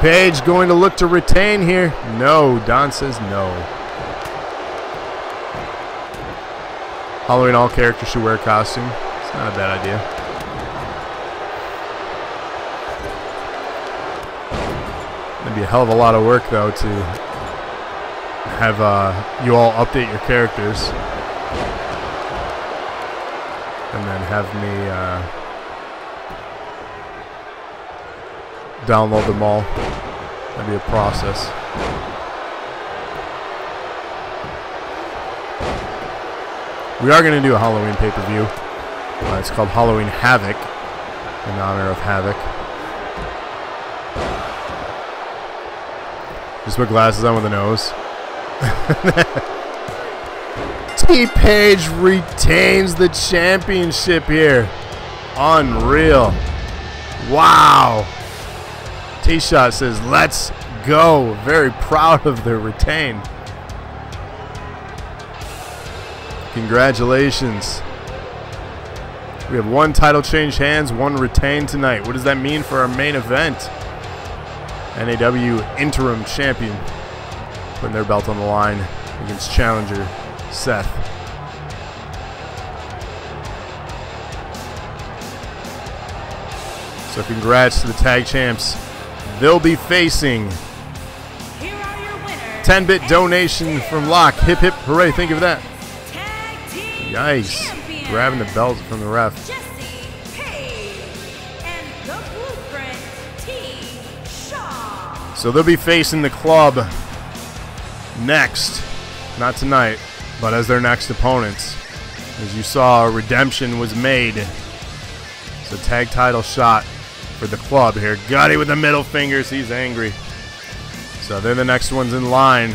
Page going to look to retain here. No, Don says no. Halloween all characters should wear a costume. It's not a bad idea. It'd be a hell of a lot of work though to have you all update your characters. And then have me download them all. That'd be a process. We are going to do a Halloween pay-per-view. It's called Halloween Havoc, in honor of Havoc. Just put glasses on with a nose. T-Page retains the championship here. Unreal. Wow. T-Shot says, let's go. Very proud of their retain. Congratulations. We have one title change hands, one retained tonight. What does that mean for our main event? NAW interim champion putting their belt on the line against challenger Seth. So congrats to the tag champs. They'll be facing 10-bit donation from Locke. Hip hip hooray, think of that. Yikes. Grabbing the belt from the ref. So they'll be facing the club next. Not tonight, but as their next opponents. As you saw, redemption was made. It's a tag title shot for the club here. Gotti with the middle fingers. He's angry. So they're the next ones in line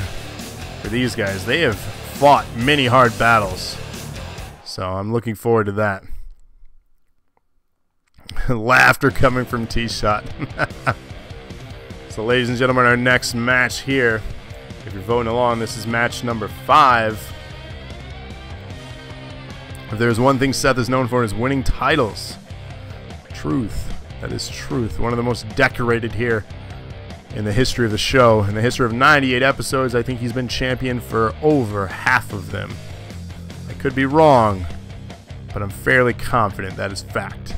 for these guys. They have fought many hard battles. So I'm looking forward to that. Laughter coming from T-Shot. So ladies and gentlemen, our next match here, if you're voting along, this is match number 5. If there's one thing Seth is known for, is winning titles. Truth. That is truth. One of the most decorated here in the history of the show. In the history of 98 episodes, I think he's been champion for over half of them. I could be wrong, but I'm fairly confident that is fact.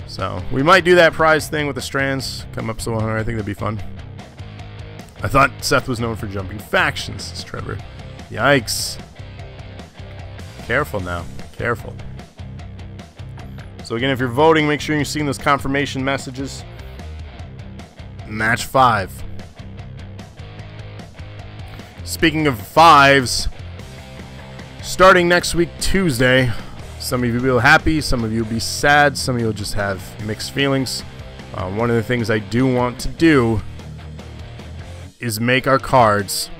So we might do that prize thing with the strands. Come up to 100. I think that'd be fun. I thought Seth was known for jumping factions, says Trevor. Yikes. Careful now. Careful. So again, if you're voting, make sure you're seeing those confirmation messages. Match 5. Speaking of 5s, starting next week, Tuesday, some of you will be happy, some of you will be sad, some of you will just have mixed feelings. One of the things I do want to do is make our cards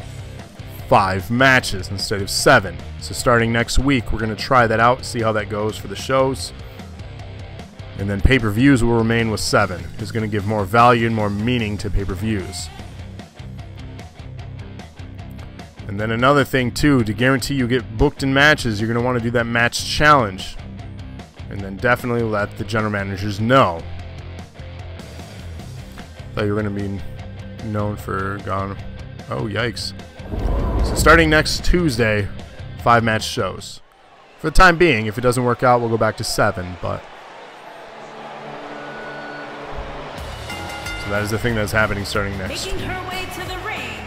5 matches instead of 7. So starting next week, we're going to try that out, see how that goes for the shows. And then pay-per-views will remain with 7. It's going to give more value and more meaning to pay-per-views. And then another thing too, to guarantee you get booked in matches, you're going to want to do that match challenge. And then definitely let the general managers know. Thought you were going to be known for gone. Oh, yikes. So starting next Tuesday, 5 match shows. For the time being, if it doesn't work out, we'll go back to 7, but so that is the thing that's happening starting next. Making her way to the ring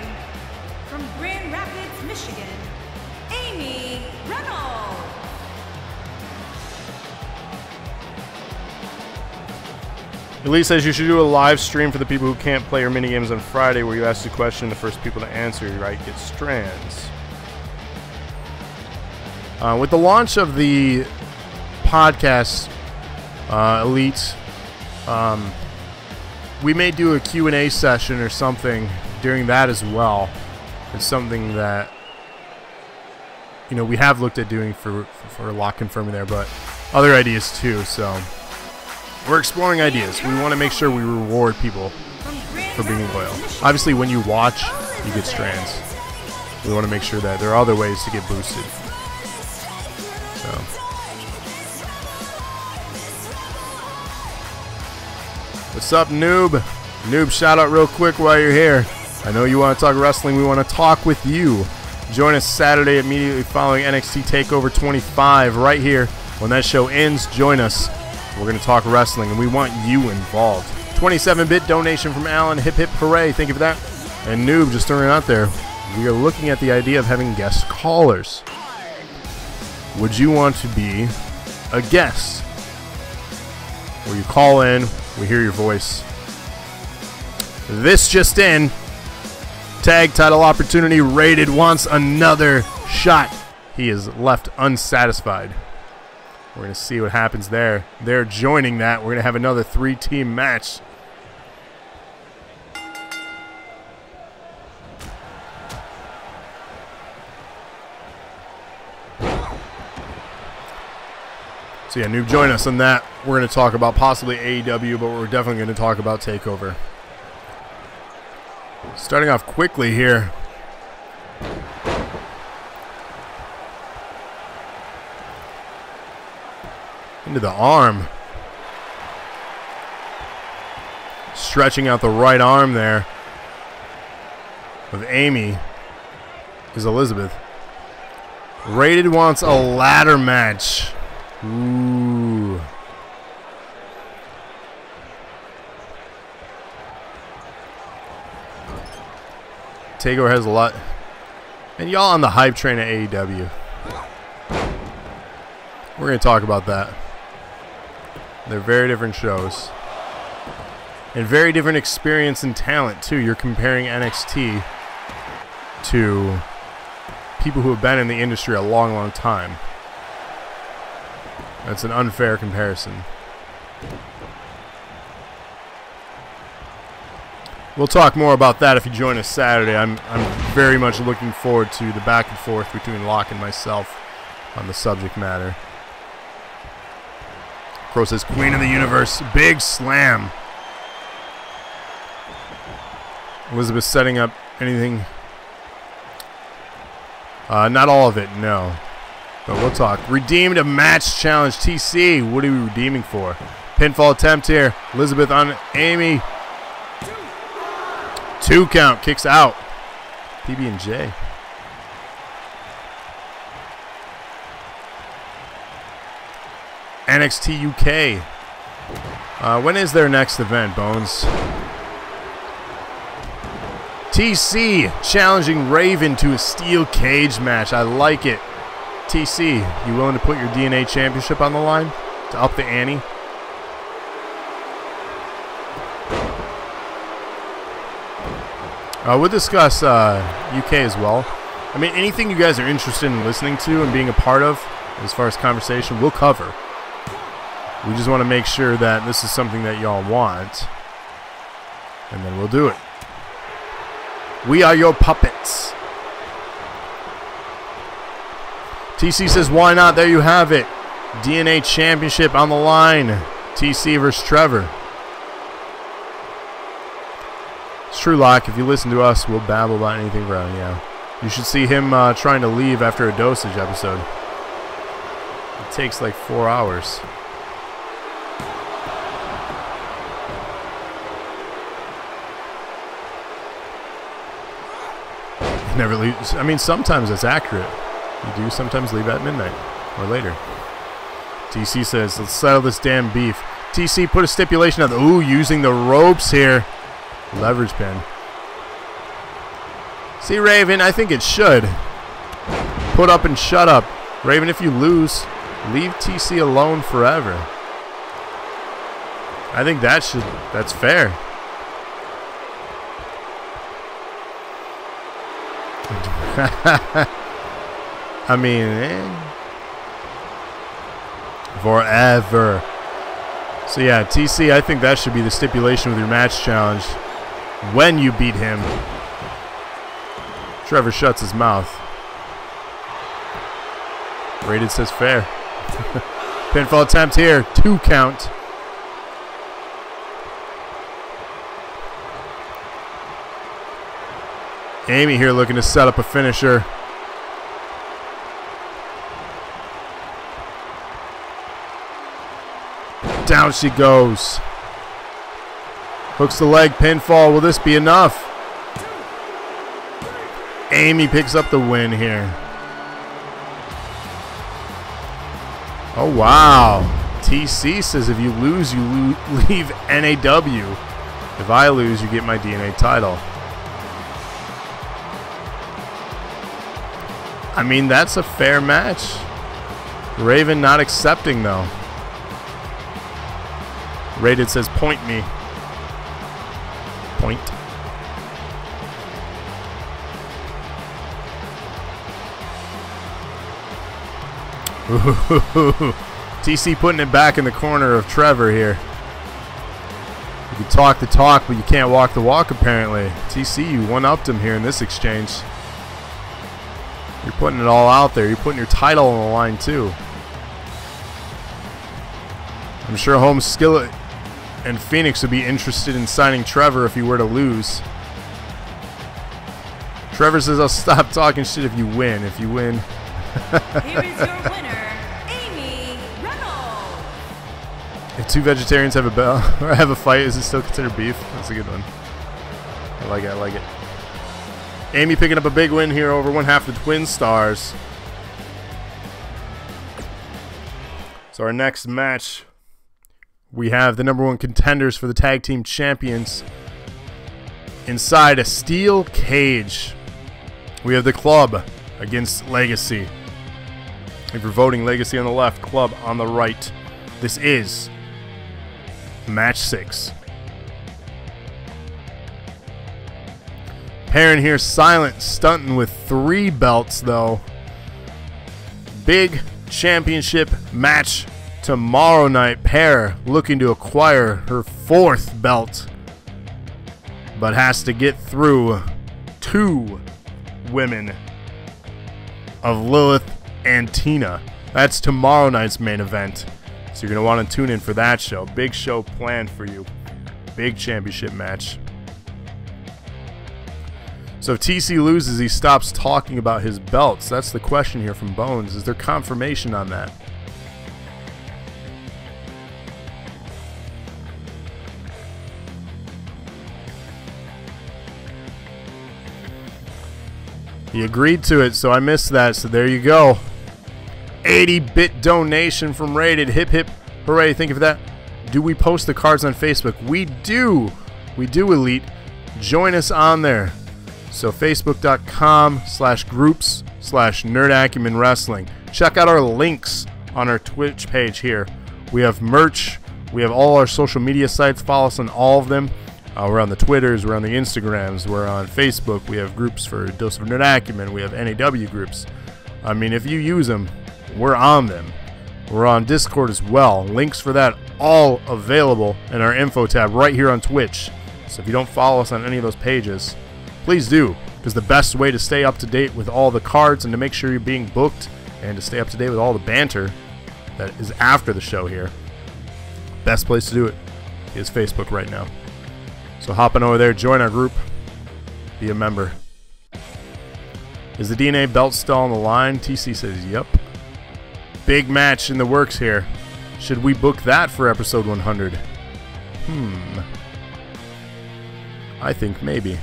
from Grand Rapids, Michigan, Amy Reynolds. Elise says you should do a live stream for the people who can't play your minigames on Friday, where you ask the question, the first people to answer, right, get strands. With the launch of the podcast, Elite, we may do a Q&A session or something during that as well. It's something that, you know, we have looked at doing for lock confirming there, but other ideas too. So we're exploring ideas. We want to make sure we reward people for being loyal. Obviously, when you watch, you get strands. We want to make sure that there are other ways to get boosted. So. What's up, Noob? Noob, shout out real quick while you're here. I know you want to talk wrestling. We want to talk with you. Join us Saturday immediately following NXT TakeOver 25 right here. When that show ends, join us. We're going to talk wrestling, and we want you involved. 27-bit donation from Alan. Hip, hip, hooray. Thank you for that. And Noob, just throwing it out there, we are looking at the idea of having guest callers. Would you want to be a guest? Where you call in, we hear your voice. This just in. Tag title opportunity. Rated wants another shot. He is left unsatisfied. We're going to see what happens there. They're joining that. We're going to have another 3-team match. So yeah, Noob, join us on that. We're going to talk about possibly AEW, but we're definitely going to talk about TakeOver. Starting off quickly here. Into the arm. Stretching out the right arm there of Amy is Elizabeth. Rated wants a ladder match. Ooh. TakeOver has a lot. And y'all on the hype train at AEW. We're going to talk about that. They're very different shows. And very different experience and talent, too. You're comparing NXT to people who have been in the industry a long, long time. That's an unfair comparison. We'll talk more about that if you join us Saturday. I'm very much looking forward to the back and forth between Locke and myself on the subject matter. Crow says Queen of the Universe. Big slam. Elizabeth setting up anything. Not all of it, no. But we'll talk. Redeemed a match challenge. TC. What are we redeeming for? Pinfall attempt here. Elizabeth on Amy. 2 count. Kicks out. PB&J. NXT UK. When is their next event, Bones? TC challenging Raven to a steel cage match. I like it. TC, you willing to put your DNA championship on the line to up the ante? We'll discuss UK as well. I mean, anything you guys are interested in listening to and being a part of as far as conversation, we'll cover. We just want to make sure that this is something that y'all want, and then we'll do it. We are your puppets. TC says, why not? There you have it. DNA championship on the line. TC versus Trevor. It's true, Locke. If you listen to us, we'll babble about anything around. Yeah. You should see him trying to leave after a dosage episode. It takes like 4 hours. Never leaves. I mean, sometimes that's accurate. You do sometimes leave at midnight or later. TC says, let's settle this damn beef. TC put a stipulation on the... Ooh, using the ropes here. Leverage pin. See, Raven, I think it should. Put up and shut up. Raven, if you lose, leave TC alone forever. I think that's fair. I mean, forever. So yeah, TC, I think that should be the stipulation with your match challenge. When you beat him, Trevor shuts his mouth. Rated says fair. Pinfall attempt here, 2 count. Amy here looking to set up a finisher. Down she goes. Hooks the leg, pinfall. Will this be enough? Amy picks up the win here. Oh, wow. TC says if you lose, you leave NAW. If I lose, you get my DNA title. I mean, that's a fair match. Raven not accepting, though. Rated says, point me. Point. Ooh, TC putting it back in the corner of Trevor here. You can talk the talk, but you can't walk the walk, apparently. TC, you one-upped him here in this exchange. You're putting it all out there. You're putting your title on the line, too. I'm sure Holmes, Skillet, and Phoenix would be interested in signing Trevor if he were to lose. Trevor says, I'll stop talking shit if you win. If you win. Here is your winner, Amy Reynolds. If 2 vegetarians have a bell or have a fight, is it still considered beef? That's a good one. I like it. I like it. Amy picking up a big win here over one half the Twin Stars. So our next match, we have the #1 contenders for the tag team champions inside a steel cage. We have the Club against Legacy. If you're voting, Legacy on the left, Club on the right. This is match 6. Perrin here, silent, stunting with 3 belts, though. Big championship match tomorrow night. Pear looking to acquire her 4th belt, but has to get through 2 women of Lilith and Tina. That's tomorrow night's main event. So you're going to want to tune in for that show. Big show planned for you. Big championship match. So if TC loses, he stops talking about his belts. That's the question here from Bones. Is there confirmation on that? He agreed to it, so I missed that. So there you go. 80-bit donation from Rated. Hip, hip, hooray. Thank you for that. Do we post the cards on Facebook? We do. We do, Elite. Join us on there. So facebook.com/groups/nerdacumen wrestling. Check out our links on our Twitch page here. We have merch. We have all our social media sites. Follow us on all of them. We're on the Twitters, we're on the Instagrams, we're on Facebook. We have groups for Dose of Nerd Acumen. We have NAW groups. I mean, if you use them, we're on them. We're on Discord as well. Links for that all available in our info tab right here on Twitch. So if you don't follow us on any of those pages, please do, because the best way to stay up to date with all the cards and to make sure you're being booked and to stay up to date with all the banter that is after the show here, best place to do it is Facebook right now. So hop on over there, join our group, be a member. Is the DNA belt still on the line? TC says, yep. Big match in the works here. Should we book that for episode 100? I think maybe.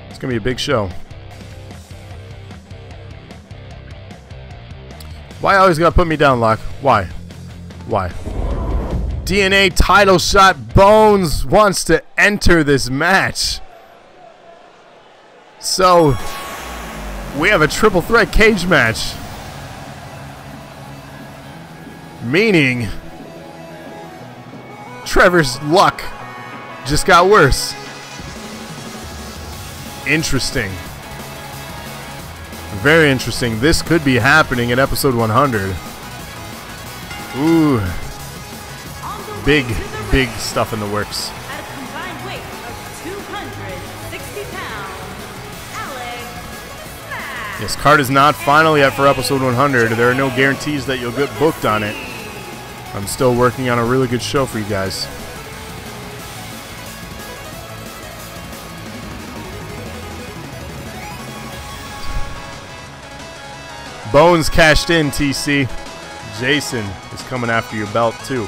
It's going to be a big show. Why you always got to put me down, Locke? Why? Why? DNA title shot. Bones wants to enter this match. So, we have a triple threat cage match. Meaning, Trevor's luck just got worse. Interesting. Very interesting. This could be happening in episode 100. Ooh. Big, big stuff in the works. At a combined weight of 260 pounds, Alex Mack. Yes, card is not final yet for episode 100. There are no guarantees that you'll get booked on it. I'm still working on a really good show for you guys. Bones cashed in, TC. Jason is coming after your belt, too.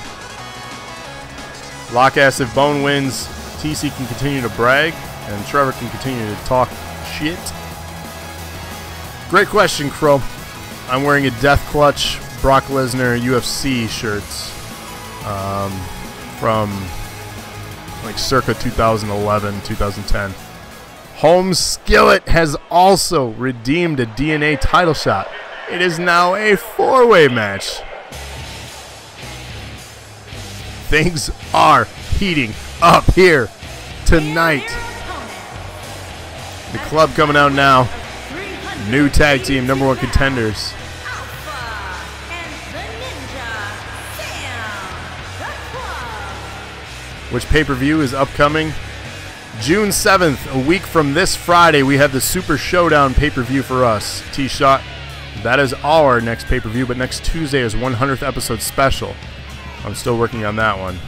Locke asks if Bone wins, TC can continue to brag, and Trevor can continue to talk shit. Great question, Crow. I'm wearing a Death Clutch Brock Lesnar UFC shirts from like circa 2011, 2010. Home Skillet has also redeemed a DNA title shot. It is now a 4-way match. Things are heating up here tonight. The club coming out now. New tag team, #1 contenders. Which pay-per-view is upcoming? June 7th, a week from this Friday, we have the Super Showdown pay-per-view for us. T-Shot. That is our next pay-per-view, but next Tuesday is 100th episode special. I'm still working on that one.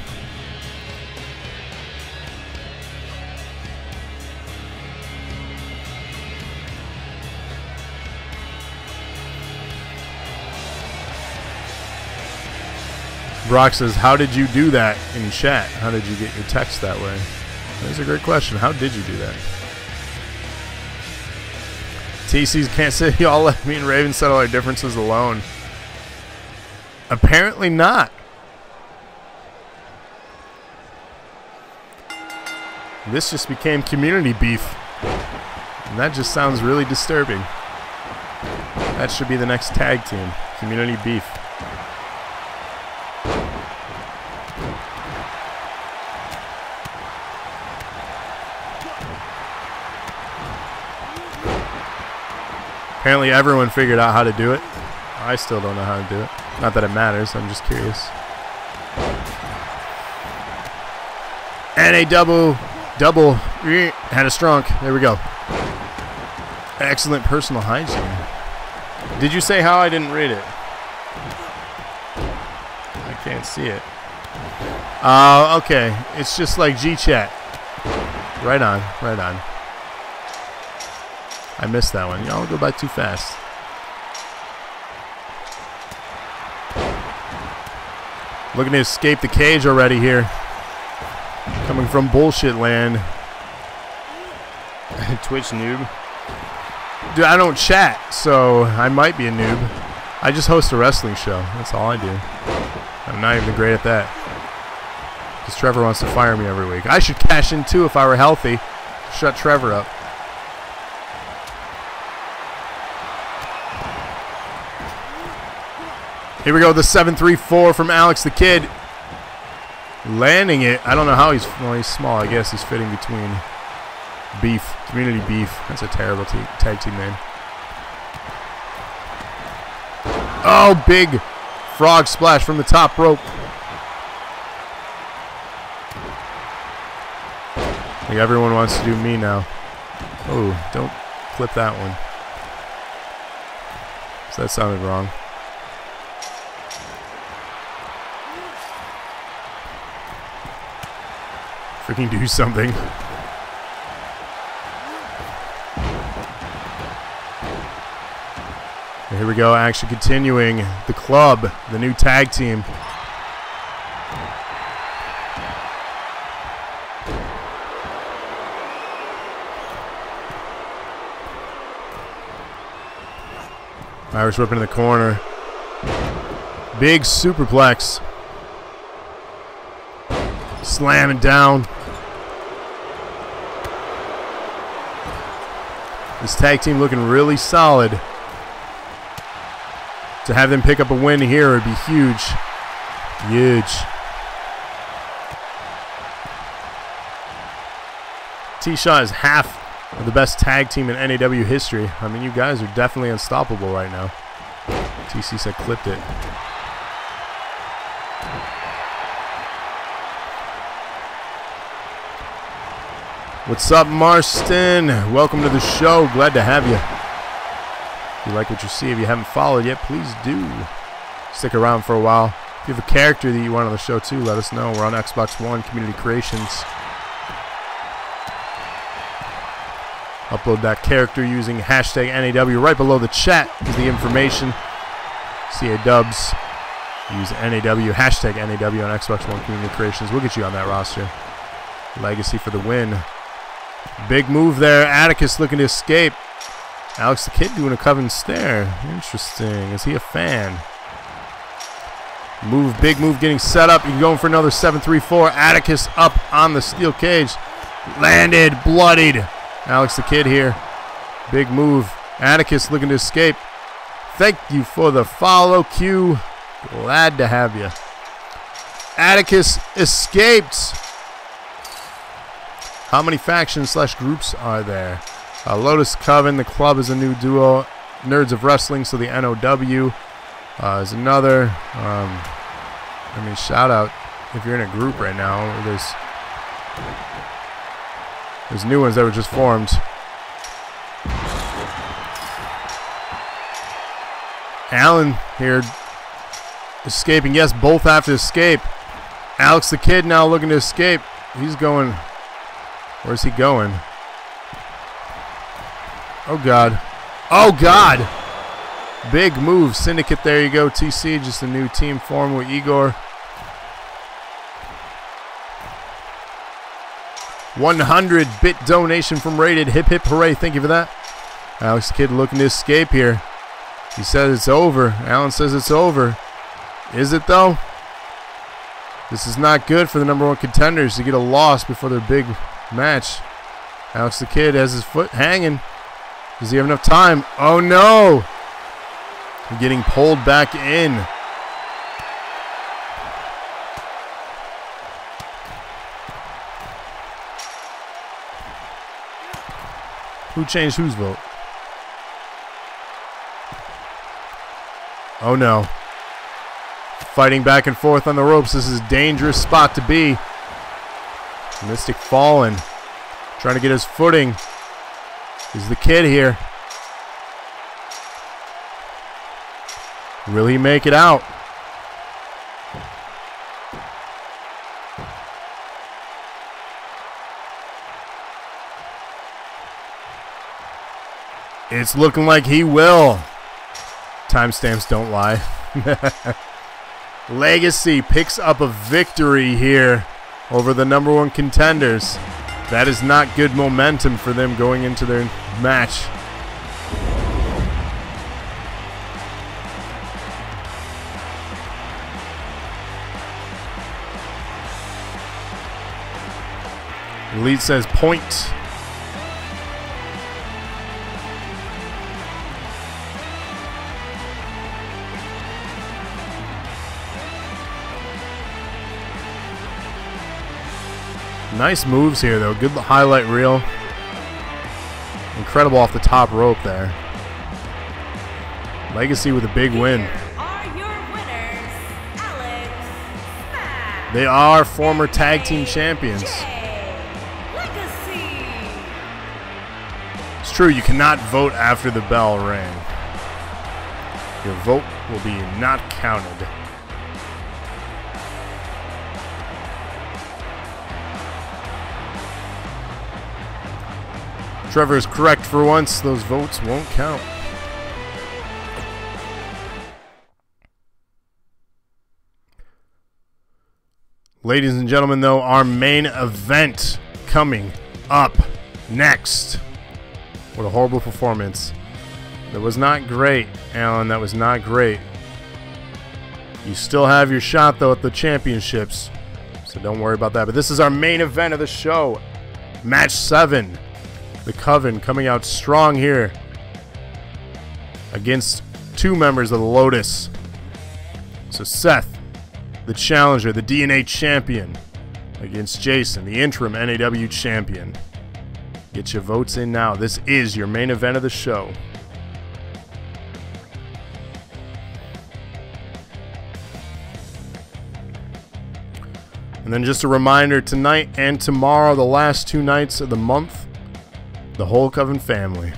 Brock says, how did you do that in chat? How did you get your text that way? That's a great question. How did you do that? TC's can't say y'all let me and Raven settle our differences alone. Apparently not. This just became community beef. And that just sounds really disturbing. That should be the next tag team. Community beef. Apparently everyone figured out how to do it. I still don't know how to do it. Not that it matters, I'm just curious. And a double, had a strong. There we go. Excellent personal hygiene. Did you say how? I didn't read it. I can't see it. Okay. It's just like G-Chat. Right on. Right on. I missed that one. Y'all go by too fast. Looking to escape the cage already here. Coming from bullshit land. Twitch noob. Dude, I don't chat, so I might be a noob. I just host a wrestling show. That's all I do. I'm not even great at that. Because Trevor wants to fire me every week. I should cash in too if I were healthy. Shut Trevor up. Here we go, the 7-3-4 from Alex the Kid. Landing it. I don't know how he's small. I guess he's fitting between beef. Community beef. That's a terrible tag team name. Oh, big frog splash from the top rope. I think everyone wants to do me now. Oh, don't clip that one. So that sounded wrong. Freaking do something. And here we go, action continuing. The Club, the new tag team. Irish whip in the corner. Big superplex. Slamming down. This tag team looking really solid. To have them pick up a win here would be huge. Huge. T-Shaw is half of the best tag team in NAW history. I mean, you guys are definitely unstoppable right now. TC said clipped it. What's up, Marston? Welcome to the show. Glad to have you. If you like what you see, if you haven't followed yet, please do. Stick around for a while. If you have a character that you want on the show too, let us know. We're on Xbox One, Community Creations. Upload that character using hashtag NAW. Right below the chat is the information. CA Dubs. Use NAW, hashtag NAW on Xbox One Community Creations. We'll get you on that roster. Legacy for the win. Big move there. Atticus looking to escape. Alex the Kid doing a Coven stare. Interesting. Is he a fan? Move, big move getting set up. You're going for another 7-3-4. Atticus up on the steel cage. Landed, bloodied. Alex the Kid here. Big move. Atticus looking to escape. Thank you for the follow, Q. Glad to have you. Atticus escaped. How many factions / groups are there? Lotus Coven, the Club is a new duo. Nerds of Wrestling, so the NOW is another. I mean, shout out if you're in a group right now. There's new ones that were just formed. Allen here escaping. Yes, both have to escape. Alex the Kid now looking to escape. He's going. Where's he going? Oh, God. Oh, God. Big move. Syndicate, there you go. TC, just a new team formed with Igor. 100-bit donation from Rated. Hip, hip, hooray. Thank you for that. Alex Kidd looking to escape here. He says it's over. Alan says it's over. Is it, though? This is not good for the #1 contenders to get a loss before their big match. Alex the Kid has his foot hanging. Does he have enough time? Oh no! Getting pulled back in. Who changed whose vote? Oh no. Fighting back and forth on the ropes. This is a dangerous spot to be. Mystic falling. Trying to get his footing. Is the Kid here. Will he make it out? It's looking like he will. Timestamps don't lie. Legacy picks up a victory here over the #1 contenders. That is not good momentum for them going into their match. Elite says point. Nice moves here, though. Good highlight reel. Incredible off the top rope there. Legacy with a big win. Are your winners, Alex Smash They are former tag team champions. Legacy. It's true, you cannot vote after the bell rang. Your vote will be not counted. Trevor is correct for once. Those votes won't count. Ladies and gentlemen, though, our main event coming up next. What a horrible performance. That was not great, Alan. That was not great. You still have your shot, though, at the championships. So don't worry about that. But this is our main event of the show. Match 7. The Coven coming out strong here against 2 members of the Lotus. So Seth, the challenger, the DNA champion, against Jason, the interim NAW champion. Get your votes in now. This is your main event of the show. And then just a reminder, tonight and tomorrow, the last 2 nights of the month, the whole Coven family.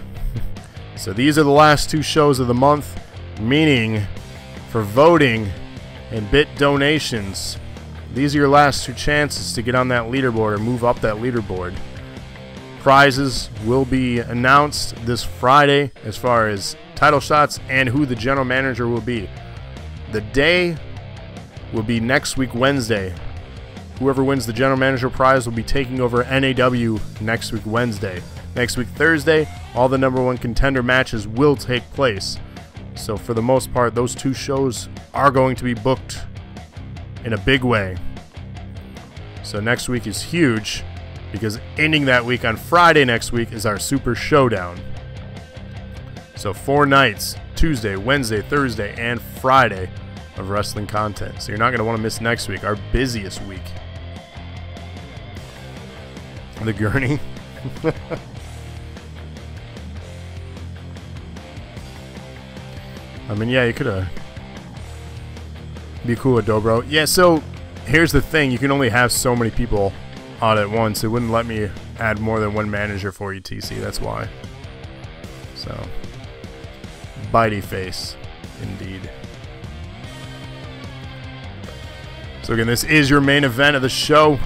So these are the last 2 shows of the month, meaning for voting and bit donations, these are your last 2 chances to get on that leaderboard or move up that leaderboard. Prizes will be announced this Friday as far as title shots and who the general manager will be. The day will be next week, Wednesday. Whoever wins the general manager prize will be taking over NAW next week, Wednesday. Next week, Thursday, all the #1 contender matches will take place. So for the most part, those 2 shows are going to be booked in a big way. So next week is huge because ending that week on Friday next week is our Super Showdown. So 4 nights, Tuesday, Wednesday, Thursday, and Friday of wrestling content. So you're not going to want to miss next week, our busiest week. The gurney. I mean, yeah, you could have be cool with Dobro. Yeah, so here's the thing. You can only have so many people on at once. It wouldn't let me add more than 1 manager for you, TC. That's why. So, bitey face, indeed. So again, this is your main event of the show.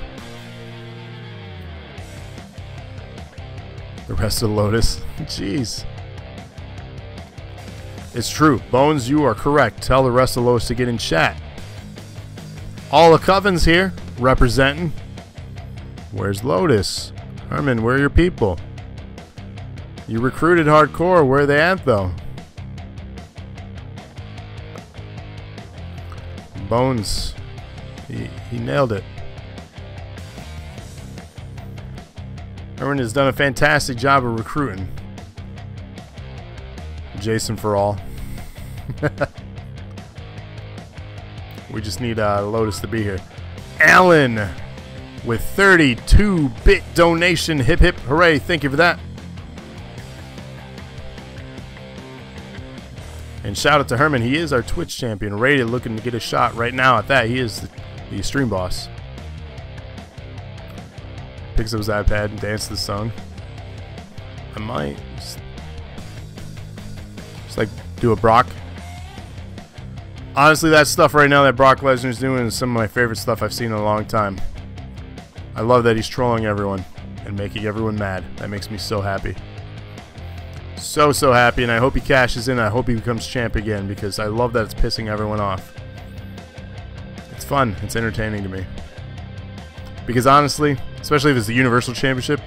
The rest of the Lotus. Jeez. It's true. Bones, you are correct. Tell the rest of the Lotus to get in chat. All the Covens here representing. Where's Lotus? Herman, where are your people? You recruited hardcore. Where are they at, though? Bones. He nailed it. Herman has done a fantastic job of recruiting. Jason for all. We just need Lotus to be here. Alan with 32-bit donation. Hip hip hooray. Thank you for that. And shout out to Herman. He is our Twitch champion. Rated, looking to get a shot right now at that. He is the stream boss. Picks up his iPad and dances the song. I might just like do a Brock. Honestly, that stuff right now that Brock Lesnar's doing is some of my favorite stuff I've seen in a long time. I love that he's trolling everyone and making everyone mad. That makes me so happy. So happy, and I hope he cashes in. I hope he becomes champ again, because I love that it's pissing everyone off. It's fun. It's entertaining to me. Because honestly, especially if it's the Universal Championship,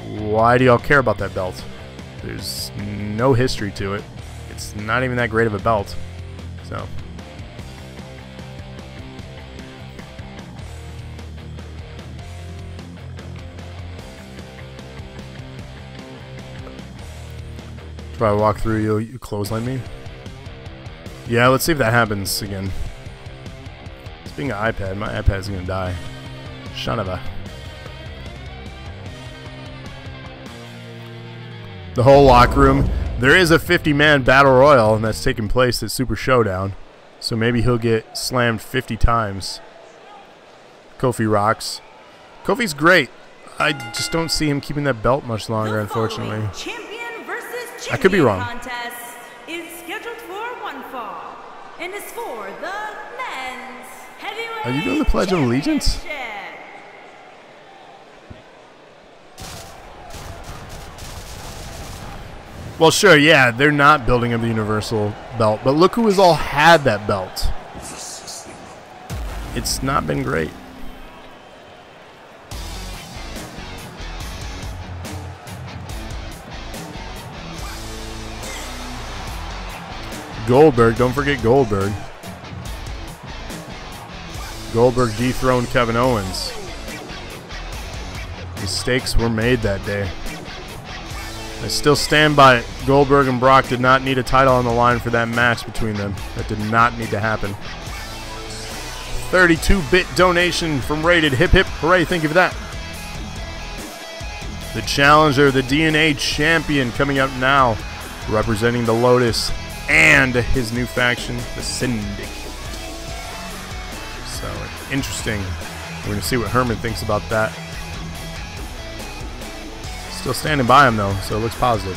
why do y'all care about that belt? There's no history to it. It's not even that great of a belt. So. If I walk through, you clothesline me? Yeah, let's see if that happens again. Speaking of iPad, my iPad's gonna die. Son of a. The whole locker room. There is a 50-man battle royal, and that's taking place at Super Showdown. So maybe he'll get slammed 50 times. Kofi rocks. Kofi's great. I just don't see him keeping that belt much longer, unfortunately. Champion versus champion I could be wrong. contest is scheduled for one fall and is for the men's heavyweight. Are you doing the Pledge of Allegiance? championship. Well, sure, yeah, they're not building up the Universal belt, but look who has all had that belt. It's not been great. Goldberg, don't forget Goldberg. Goldberg dethroned Kevin Owens. Mistakes were made that day. I still stand by it. Goldberg and Brock did not need a title on the line for that match between them. That did not need to happen. 32-bit donation from Rated. Hip hip hooray, thank you for that. The challenger, the DNA champion, coming up now, representing the Lotus and his new faction, the Syndicate. So, interesting. We're going to see what Herman thinks about that. Still standing by him, though, so it looks positive.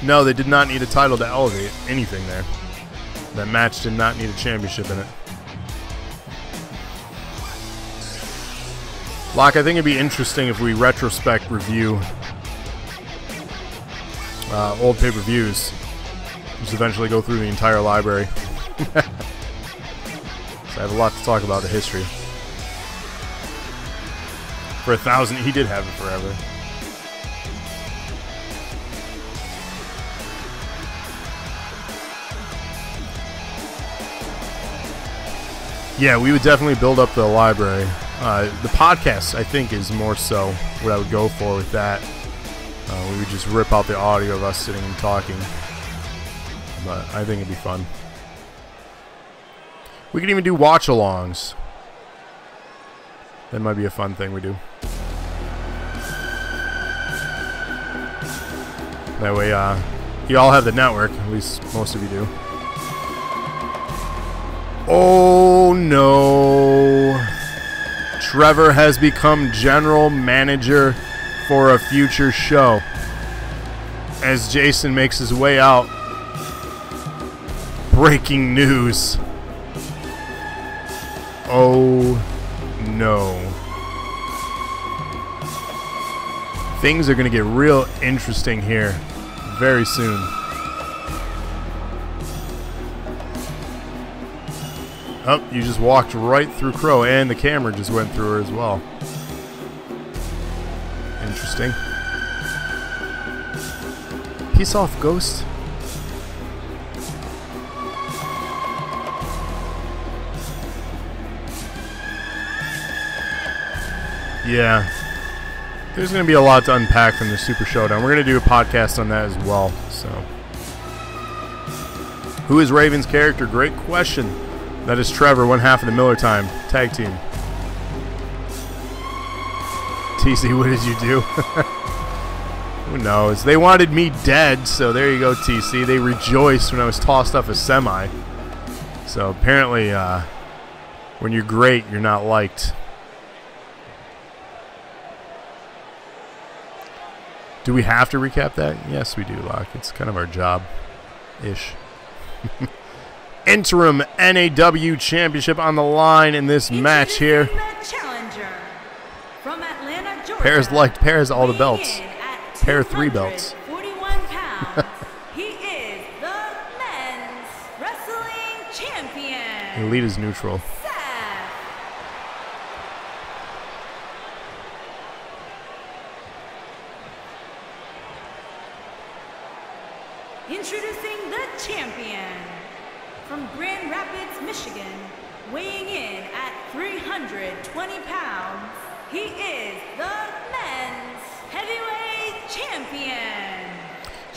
No, they did not need a title to elevate anything there. That match did not need a championship in it. Locke, I think it'd be interesting if we retrospect review old pay-per-views. Just eventually go through the entire library. So I have a lot to talk about the history. For 1,000, he did have it forever. Yeah, we would definitely build up the library. The podcast, I think, is more so what I would go for with that. We would just rip out the audio of us sitting and talking. But I think it'd be fun. We could even do watch-alongs. That might be a fun thing we do. That way, you all have the network. At least most of you do. Oh, no. Trevor has become general manager for a future show. As Jason makes his way out. Breaking news. Oh, no. Things are going to get real interesting here very soon. Oh, you just walked right through Crow, and the camera just went through her as well. Interesting. Peace off, Ghost. Yeah. There's going to be a lot to unpack from the Super Showdown. We're going to do a podcast on that as well. So, who is Raven's character? Great question. That is Trevor, one half of the Miller Time tag team. TC, what did you do? Who knows? They wanted me dead, so there you go, TC. They rejoiced when I was tossed off a semi. So apparently, when you're great, you're not liked. Do we have to recap that? Yes, we do, Locke. It's kind of our job-ish. Interim NAW championship on the line in this match here. The challenger from Atlanta, Georgia. Pear has all the belts. Pear 3 belts. 41 pounds. He is the men's wrestling champion. Elite is neutral. Introducing the champion from Grand Rapids, Michigan, weighing in at 320 pounds. He is the men's heavyweight champion.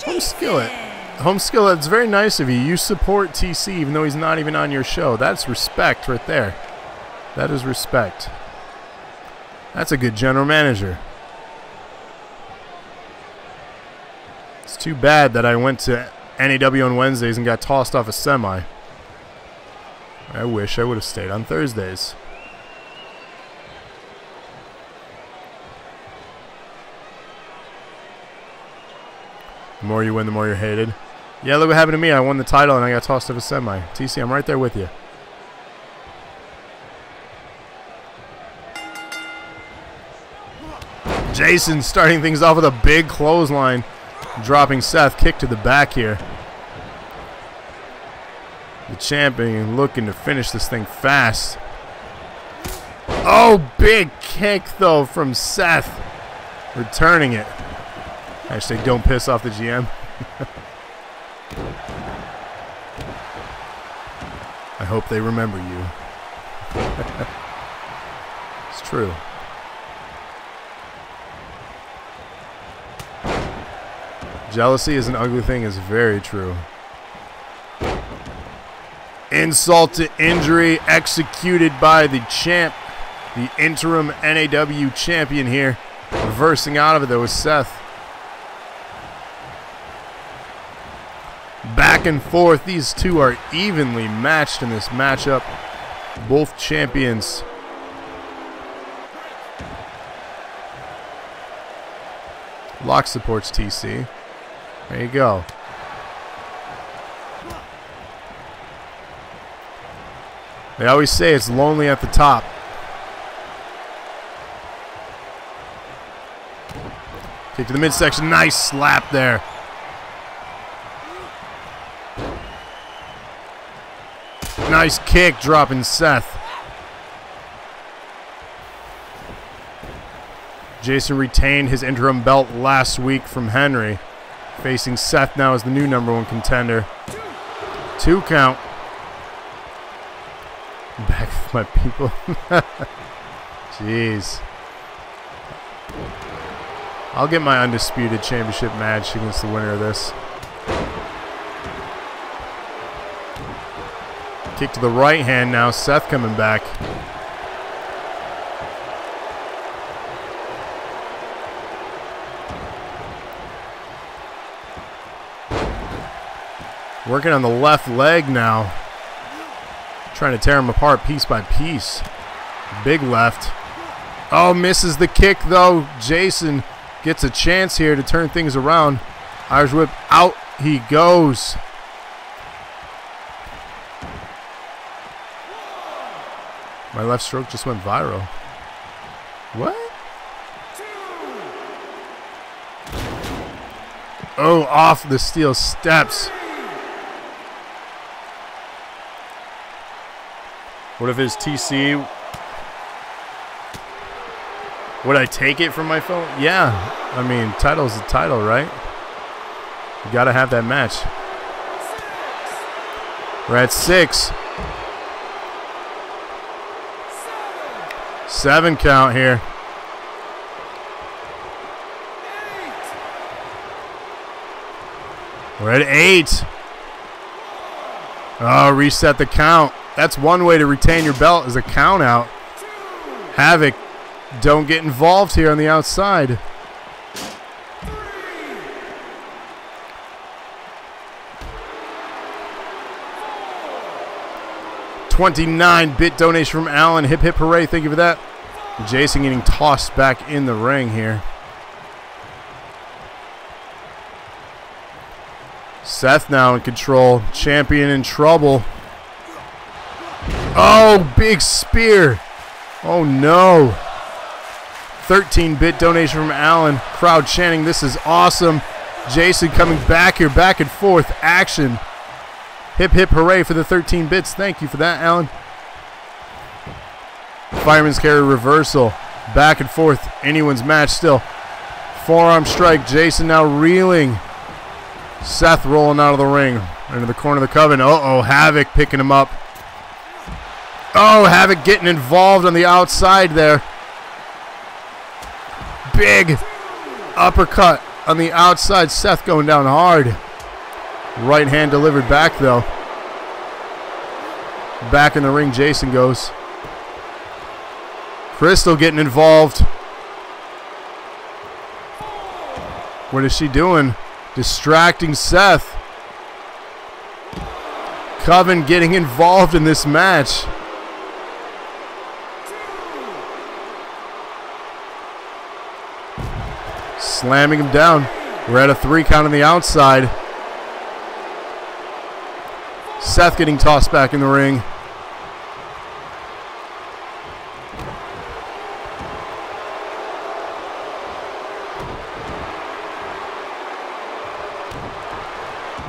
Home Skillet. Home Skillet, it's very nice of you. You support TC even though he's not even on your show. That's respect right there. That is respect. That's a good general manager. It's too bad that I went to NAW on Wednesdays and got tossed off a semi. I wish I would have stayed on Thursdays. The more you win, the more you're hated. Yeah, look what happened to me. I won the title and I got tossed off a semi. TC, I'm right there with you. Jason starting things off with a big clothesline. Dropping Seth, kick to the back here. The champion looking to finish this thing fast. Oh, big kick though from Seth. Returning it. Hashtag don't piss off the GM. I hope they remember you. It's true. Jealousy is an ugly thing is very true. Insult to injury executed by the champ, the interim NAW champion here. Reversing out of it though with Seth. Back and forth, these two are evenly matched in this matchup. Both champions. Locke supports TC. There you go. They always say it's lonely at the top. Kick to the midsection. Nice slap there. Nice kick dropping Seth. Jason retained his interim belt last week from Henry. Facing Seth now as the new #1 contender. 2 count. Back with my people. Jeez. I'll get my undisputed championship match against the winner of this. Kick to the right hand now. Seth coming back. Working on the left leg now. Trying to tear him apart piece by piece. Big left. Oh, misses the kick though. Jason gets a chance here to turn things around. Irish whip out he goes. My left stroke just went viral. What? Oh, off the steel steps. What if it's TC? Would I take it from my phone? Yeah. I mean, title's the title, right? You gotta have that match. We're at 6. 7 count here. We're at 8. Oh, reset the count. That's one way to retain your belt is a count out. Havoc, don't get involved here on the outside. $29 donation from Alan. Hip hip hooray, thank you for that. Jason getting tossed back in the ring here. Seth now in control. Champion in trouble. Oh, big spear. Oh, no. 13-bit donation from Alan. Crowd chanting, this is awesome. Jason coming back here, back and forth action. Hip, hip, hooray for the 13 bits. Thank you for that, Alan. Fireman's carry reversal. Back and forth. Anyone's match still. Forearm strike. Jason now reeling. Seth rolling out of the ring. Into the corner of the Coven. Uh-oh, Havoc picking him up. Oh, Havoc getting involved on the outside there. Big uppercut on the outside. Seth going down hard. Right hand delivered back, though. Back in the ring, Jason goes. Crystal getting involved. What is she doing? Distracting Seth. Coven getting involved in this match. Slamming him down. We're at a 3 count on the outside. Seth getting tossed back in the ring.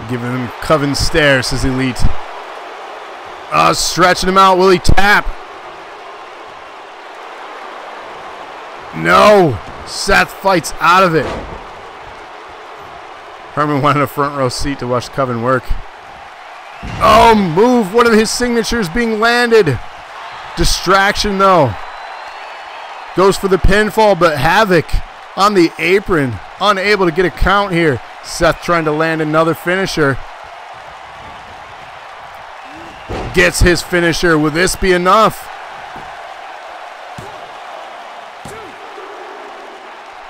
Giving him Coven stare, says Elite. Stretching him out. Will he tap? No. Seth fights out of it. Herman wanted a front row seat to watch Coven work. Oh, move. One of his signatures being landed. Distraction, though. Goes for the pinfall, but Havoc on the apron. Unable to get a count here. Seth trying to land another finisher. Gets his finisher. Will this be enough?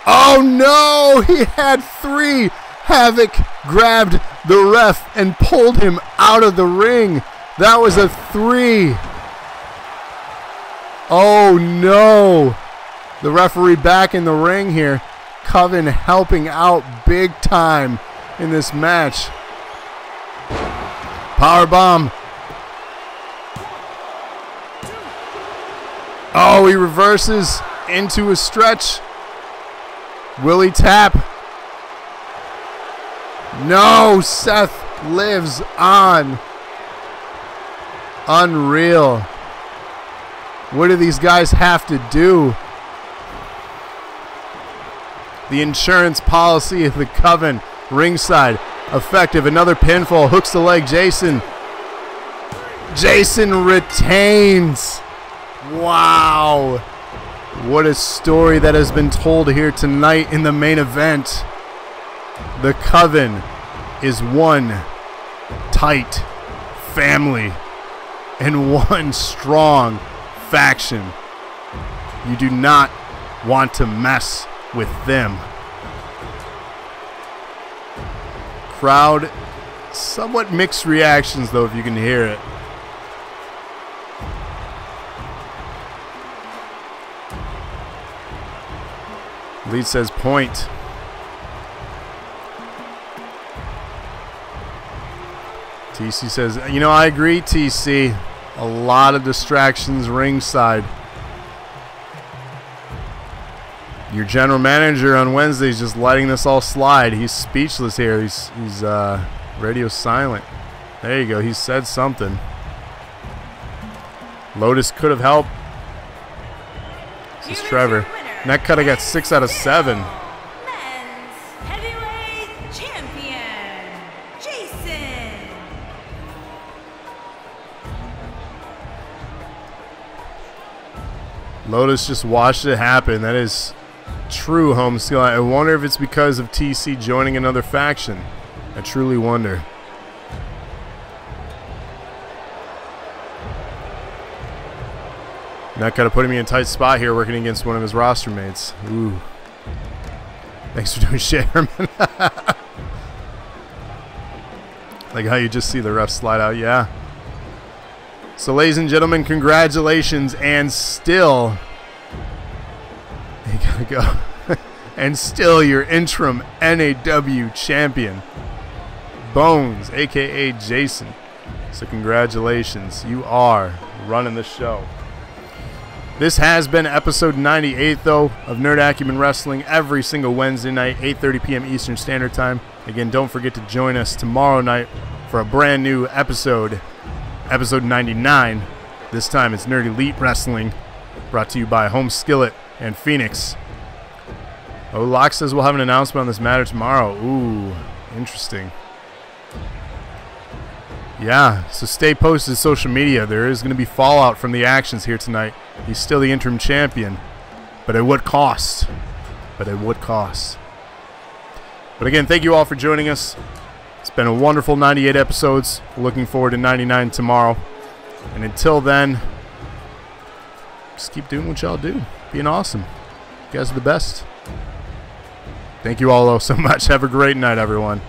Oh no! He had 3. Havoc grabbed the ref and pulled him out of the ring. That was a 3. Oh no! The referee back in the ring here. Coven helping out big time in this match. Powerbomb. Oh, he reverses into a stretch. Will he tap? No, Seth lives on. Unreal. What do these guys have to do? The insurance policy of the Coven. Ringside. Effective. Another pinfall. Hooks the leg. Jason. Jason retains. Wow. What a story that has been told here tonight in the main event. The Coven is one tight family and one strong faction. You do not want to mess with them. Crowd, somewhat mixed reactions though, if you can hear it. Lead says point. TC says, you know, I agree, TC. A lot of distractions ringside. Your general manager on Wednesday is just letting this all slide. He's speechless here. He's radio silent. There you go. He said something. Lotus could have helped. This is Trevor. Neck cut, I got 6 out of 7. Men's heavyweight champion, Jason. Lotus just watched it happen. That is true, home skill. I wonder if it's because of TC joining another faction. I truly wonder. Not kind of putting me in a tight spot here, working against one of his roster mates. Ooh. Thanks for doing shit, Herman. Like how you just see the ref slide out. Yeah. So, ladies and gentlemen, congratulations, and still, you gotta go, and still your interim NAW champion, Bones, a.k.a. Jason. So congratulations. You are running the show. This has been episode 98, though, of Nerd Acumen Wrestling every single Wednesday night, 8:30 p.m. Eastern Standard Time. Again, don't forget to join us tomorrow night for a brand new episode, episode 99. This time it's Nerd Elite Wrestling, brought to you by Home Skillet and Phoenix. Oh, Locke says we'll have an announcement on this matter tomorrow. Ooh, interesting. Yeah, so stay posted to social media. There is going to be fallout from the actions here tonight. He's still the interim champion, but at what cost? But at what cost? But again, thank you all for joining us. It's been a wonderful 98 episodes. Looking forward to 99 tomorrow. And until then, just keep doing what y'all do. Being awesome. You guys are the best. Thank you all so much. Have a great night, everyone.